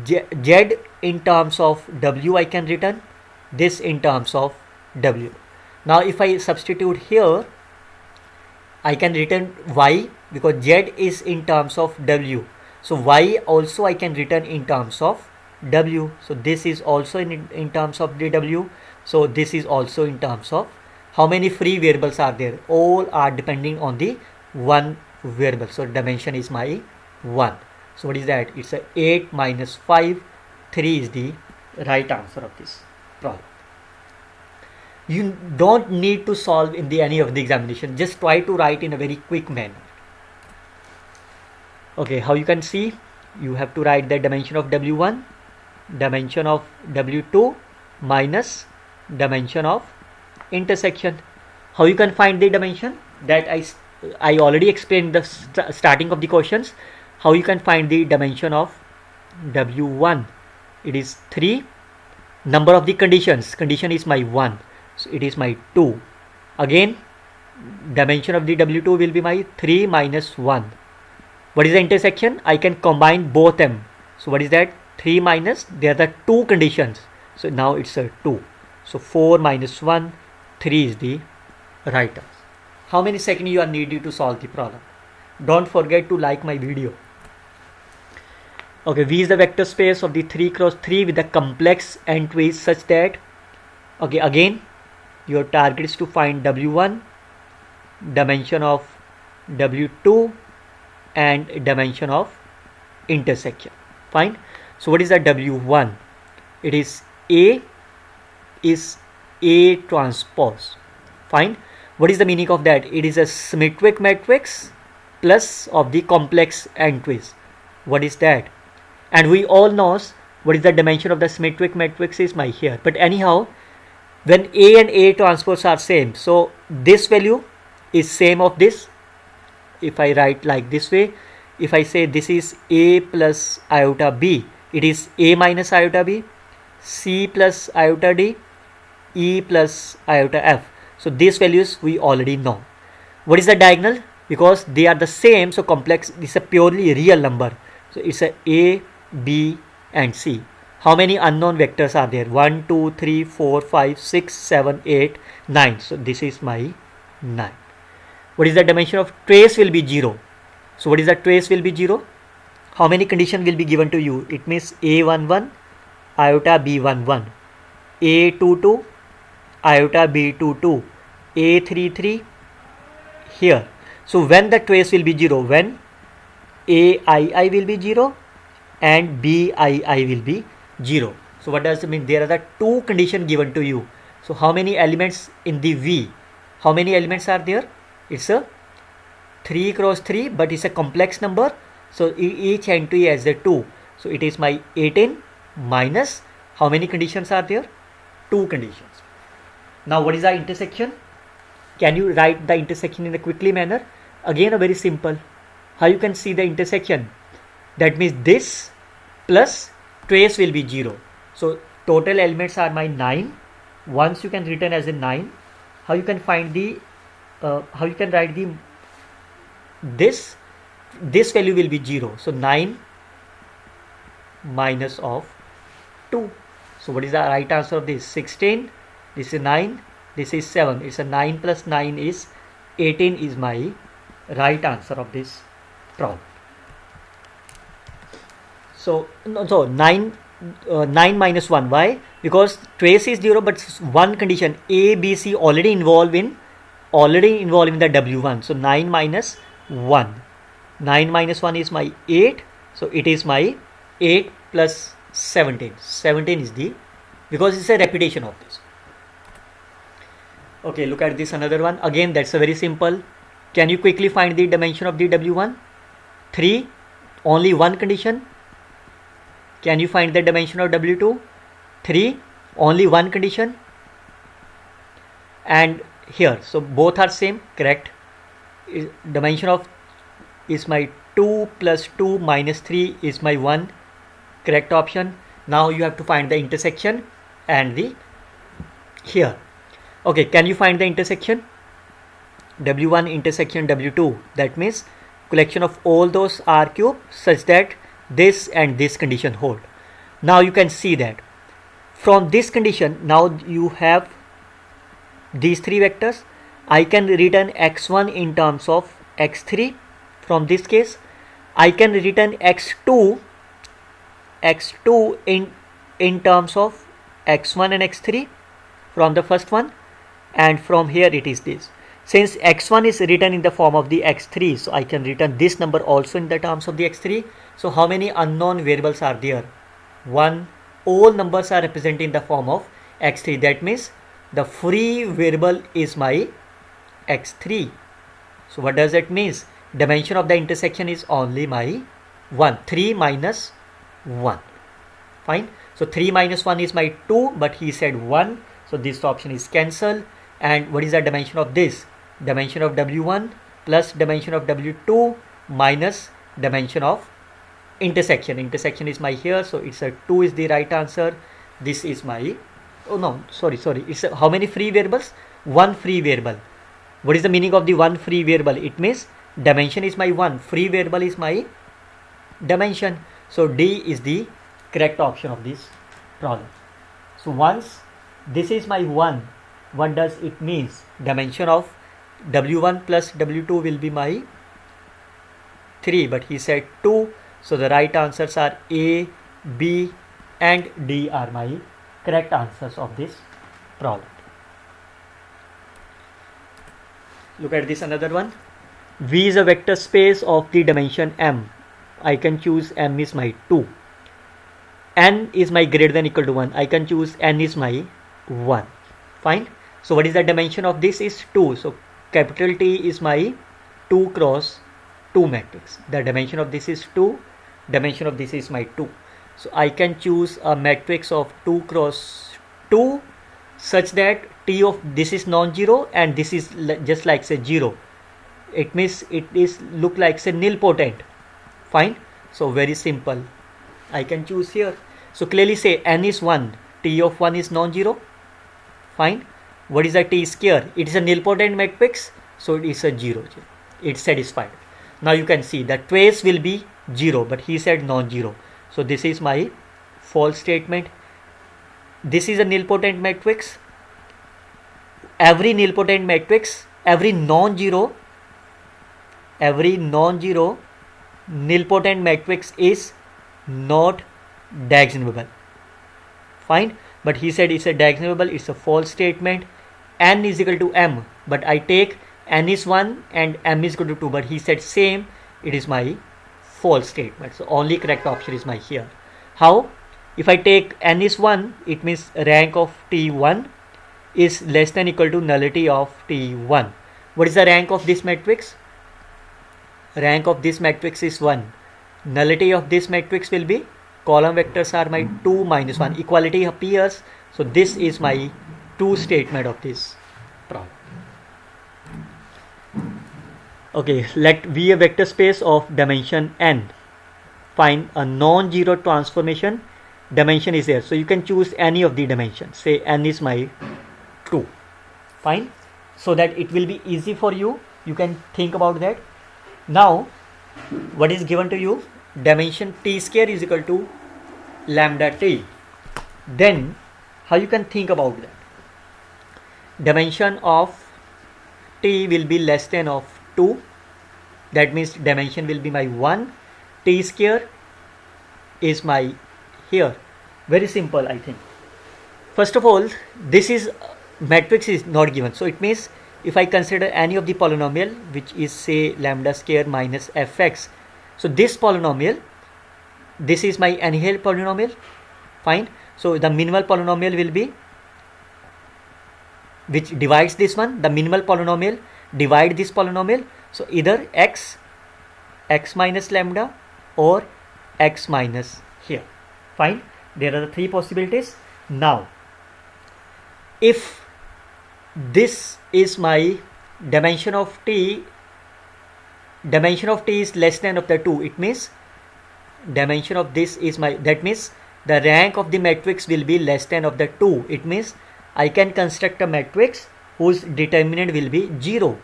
Speaker 1: Z in terms of w I can return. This in terms of w. Now if I substitute here, I can return y because z is in terms of w. So y also I can return in terms of w. So this is also in terms of the w. So this is also in terms of, how many free variables are there? All are depending on the one variable. So dimension is my 1. So what is that? It's a 8 minus 5. 3 is the right answer of this problem. You don't need to solve in any of the examination. Just try to write in a very quick manner. Okay, how you can see? You have to write the dimension of W1, dimension of W2 minus dimension of intersection. How you can find the dimension? That I already explained the starting of the questions. How you can find the dimension of W1? It is 3. Number of the conditions. Condition is my 1. So it is my 2. Again, dimension of the W2 will be my 3 minus 1. What is the intersection? I can combine both them. So what is that? 3 minus, there are the 2 conditions. So now it's a 2. So 4 minus 1, 3 is the right answer. How many seconds you are needed to solve the problem? Don't forget to like my video. Okay, V is the vector space of the 3 cross 3 with the complex entries such that, okay, again, your target is to find W1, dimension of W2 and dimension of intersection. Fine. So what is the W1? It is A transpose. Fine. What is the meaning of that? It is a symmetric matrix plus of the complex entries. What is that? And we all know what is the dimension of the symmetric matrix is my here. But anyhow, when A and A transpose are same, so this value is same of this. If I write like this way, if I say this is A plus iota B, it is A minus iota B, C plus iota D, E plus iota F. So these values we already know. What is the diagonal? Because they are the same, so complex, this is a purely real number. So it's a B and C. How many unknown vectors are there? 1, 2, 3, 4, 5, 6, 7, 8, 9. So this is my 9. What is the dimension of trace will be 0. So what is the trace will be 0? How many condition will be given to you? It means A11, iota B11, A22, iota B22, A33 here. So when the trace will be 0? When AII will be 0 and BII will be 0. So what does it mean? There are the 2 conditions given to you. So how many elements in the V? How many elements are there? It's a 3 cross 3, but it's a complex number. So each entry has a 2. So it is my 18 minus, how many conditions are there? 2 conditions. Now what is the intersection? Can you write the intersection in a quickly manner? Again, a very simple. How you can see the intersection? That means this plus trace will be 0. So total elements are my 9. Once you can return as a 9. How you can find the how you can write the this value will be 0. So 9 minus of 2. So what is the right answer of this? 16. This is 9. This is 7. It's a 9 plus 9 is 18 is my right answer of this problem. So, no, so 9 minus 1. Why? Because trace is 0, but one condition A, B, C already involved in the W1. So 9 minus 1. 9 minus 1 is my 8. So it is my 8 plus 17. 17 is the, because it's a repetition of this. Okay, look at this another one. Again, that's a very simple. Can you quickly find the dimension of the W1? 3. Only one condition. Can you find the dimension of W2? 3. Only one condition. And here, so both are same, correct? Dimension of is my 2 plus 2 minus 3 is my 1, correct option. Now you have to find the intersection and the here. Okay, can you find the intersection? W1 intersection W2, that means collection of all those R cube such that this and this condition hold. Now you can see that from this condition, now you have these three vectors. I can return x1 in terms of x3 from this case. I can return x2 in terms of x1 and x3 from the first one, and from here it is this. Since x1 is written in the form of the x3, so I can return this number also in the terms of the x3. So how many unknown variables are there? 1. All numbers are represented in the form of x3. That means the free variable is my x3. So what does that mean? Dimension of the intersection is only my 1. 3 minus 1. Fine. So 3 minus 1 is my 2, but he said 1. So this option is cancelled. And what is the dimension of this? Dimension of W1 plus dimension of W2 minus dimension of intersection. Intersection is my here, so it's a 2 is the right answer. This is my, oh no, sorry, it's how many free variables? 1 free variable. What is the meaning of the 1 free variable? It means dimension is my 1, free variable is my dimension. So D is the correct option of this problem. So once this is my 1, what does it means? Dimension of W1 plus W2 will be my 3, but he said 2. So the right answers are A, B and D are my correct answers of this problem. Look at this another one. V is a vector space of the dimension M. I can choose M is my 2. N is my greater than equal to 1. I can choose N is my 1. Fine. So what is the dimension of this is 2. So capital T is my 2 cross 2 matrix. The dimension of this is 2. Dimension of this is my 2. So I can choose a matrix of 2 cross 2 such that T of this is non-zero and this is just like say 0. It means it is look like say nilpotent. Fine. So very simple. I can choose here. So clearly say N is 1. T of 1 is non-zero. Fine. What is the T square? It is a nilpotent matrix. So it is a 0. It's satisfied. Now you can see the trace will be 0, but he said non-zero. So this is my false statement. This is a nilpotent matrix. Every nilpotent matrix, every non-zero nilpotent matrix is not diagonalizable. Fine. But he said it's a diagonalizable. It's a false statement. N is equal to M, but I take N is 1 and M is equal to 2, but he said same. It is my false statement. So only correct option is my here. How? If I take N is 1, it means rank of T1 is less than equal to nullity of T1. What is the rank of this matrix? Rank of this matrix is 1. Nullity of this matrix will be, column vectors are my 2 minus 1. Equality appears. So this is my true statement of this problem. Okay, let V a vector space of dimension n. Find a non-zero transformation. Dimension is there. So you can choose any of the dimensions. Say n is my 2. Fine. So that it will be easy for you. You can think about that. Now, what is given to you? Dimension t square is equal to lambda t. Then, how you can think about that? Dimension of t will be less than of 2. that means dimension will be my 1, t square is my here. Very simple, I think. First of all, this is matrix is not given, so it means if I consider any of the polynomial which is say lambda square minus fx, so this polynomial, this is my annual polynomial, fine. So the minimal polynomial will be, which divides this one, the minimal polynomial divide this polynomial, so either x minus lambda or x minus here, fine. There are the three possibilities. Now if this is my dimension of t is less than of the 2, it means dimension of this is my, that means the rank of the matrix will be less than of the 2. It means I can construct a matrix whose determinant will be 0.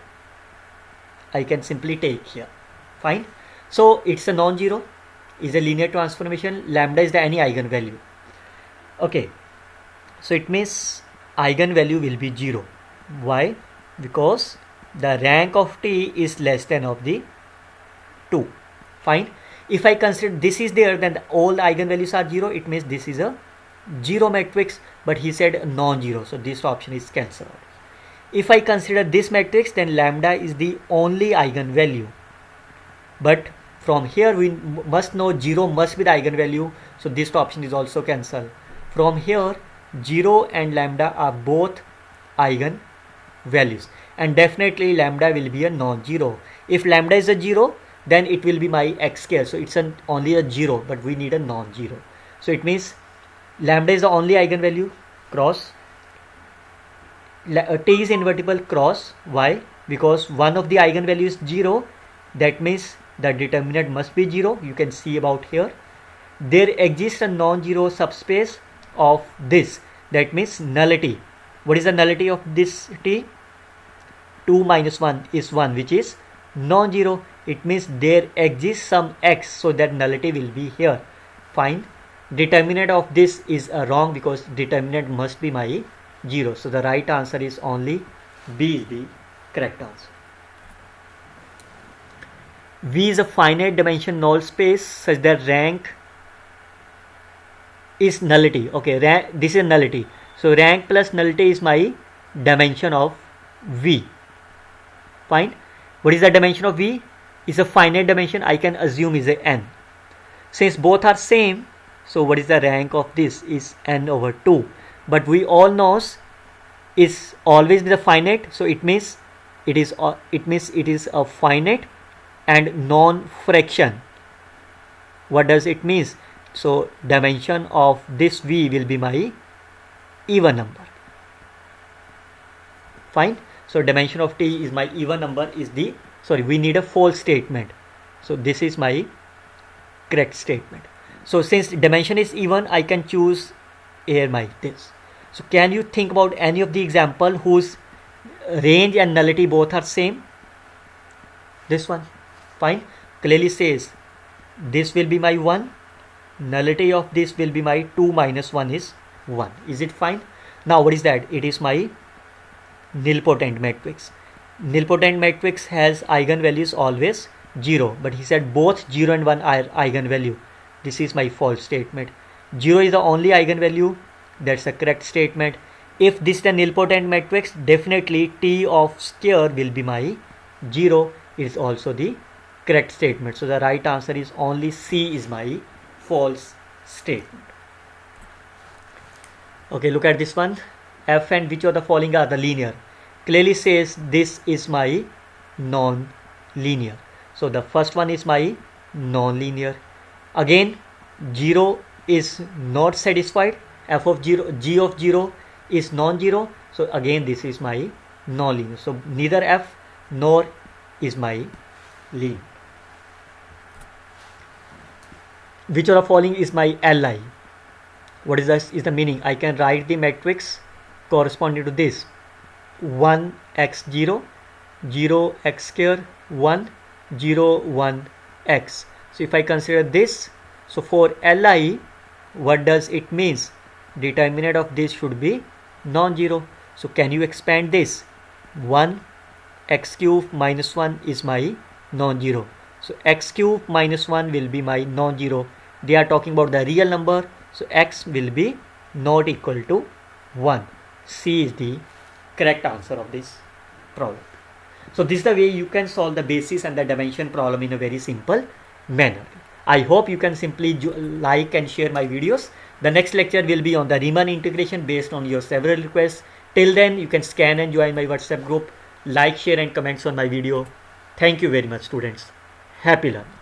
Speaker 1: I can simply take here, fine. So it's a non-zero, is a linear transformation, lambda is the any eigenvalue. Okay, so it means eigenvalue will be 0. Why? Because the rank of t is less than of the 2, fine. If I consider this is there, then all the eigenvalues are 0, it means this is a 0 matrix, but he said non-zero, so this option is cancelled. If I consider this matrix, then lambda is the only eigenvalue, but from here we must know 0 must be the eigenvalue, so this option is also cancelled. From here 0 and lambda are both eigenvalues, and definitely lambda will be a non-zero. If lambda is a 0, then it will be my x square, so it's only a 0, but we need a non-zero. So it means lambda is the only eigenvalue, cross. T is invertible, cross. Why? Because one of the eigenvalue is 0, that means the determinant must be 0. You can see about here. There exists a non-zero subspace of this, that means nullity. What is the nullity of this t? 2 minus 1 is 1, which is non-zero. It means there exists some x, so that nullity will be here, fine. Determinant of this is wrong, because determinant must be my 0, so the right answer is only B is the correct answer. V is a finite dimension null space such that rank is nullity. Okay, this is nullity, so rank plus nullity is my dimension of V, fine. What is the dimension of V? Is a finite dimension, I can assume is a n. Since both are same, so what is the rank of this is n over 2, but we all knows is always be the finite, so it means it is a finite and non-fraction. What does it mean? So dimension of this V will be my even number, fine. So dimension of t is my even number, is the, sorry, we need a false statement, so this is my correct statement. So since dimension is even, I can choose here my this. So can you think about any of the example whose range and nullity both are same? This one, fine. Clearly says this will be my 1, nullity of this will be my 2 minus 1 is 1. Is it fine? Now what is that? It is my nilpotent matrix. Nilpotent matrix has eigenvalues always 0, but he said both 0 and 1 are eigenvalue. This is my false statement. 0 is the only eigenvalue, that's a correct statement. If this is the nilpotent matrix, definitely t of square will be my 0, is also the correct statement. So the right answer is only C is my false statement. Okay, look at this one. F and which of the following are the linear? Clearly says this is my non-linear. So the first one is my non-linear. Again, 0 is not satisfied. F of 0, G of 0 is non-zero. So again, this is my non-linear. So neither F nor is my linear. Which of the following is my Li? What is this? Is the meaning? I can write the matrix corresponding to this: 1 x 0, 0 x square, 1 0 1 x. So if I consider this, so for Li, what does it means? Determinant of this should be non-zero. So can you expand this? 1 x cube minus 1 is my non-zero. So x cube minus 1 will be my non-zero. They are talking about the real number, so x will be not equal to 1. C is the correct answer of this problem. So this is the way you can solve the basis and the dimension problem in a very simple manner. I hope you can simply like and share my videos. The next lecture will be on the Riemann integration based on your several requests. Till then, you can scan and join my WhatsApp group. Like, share and comments on my video. Thank you very much, students. Happy learning.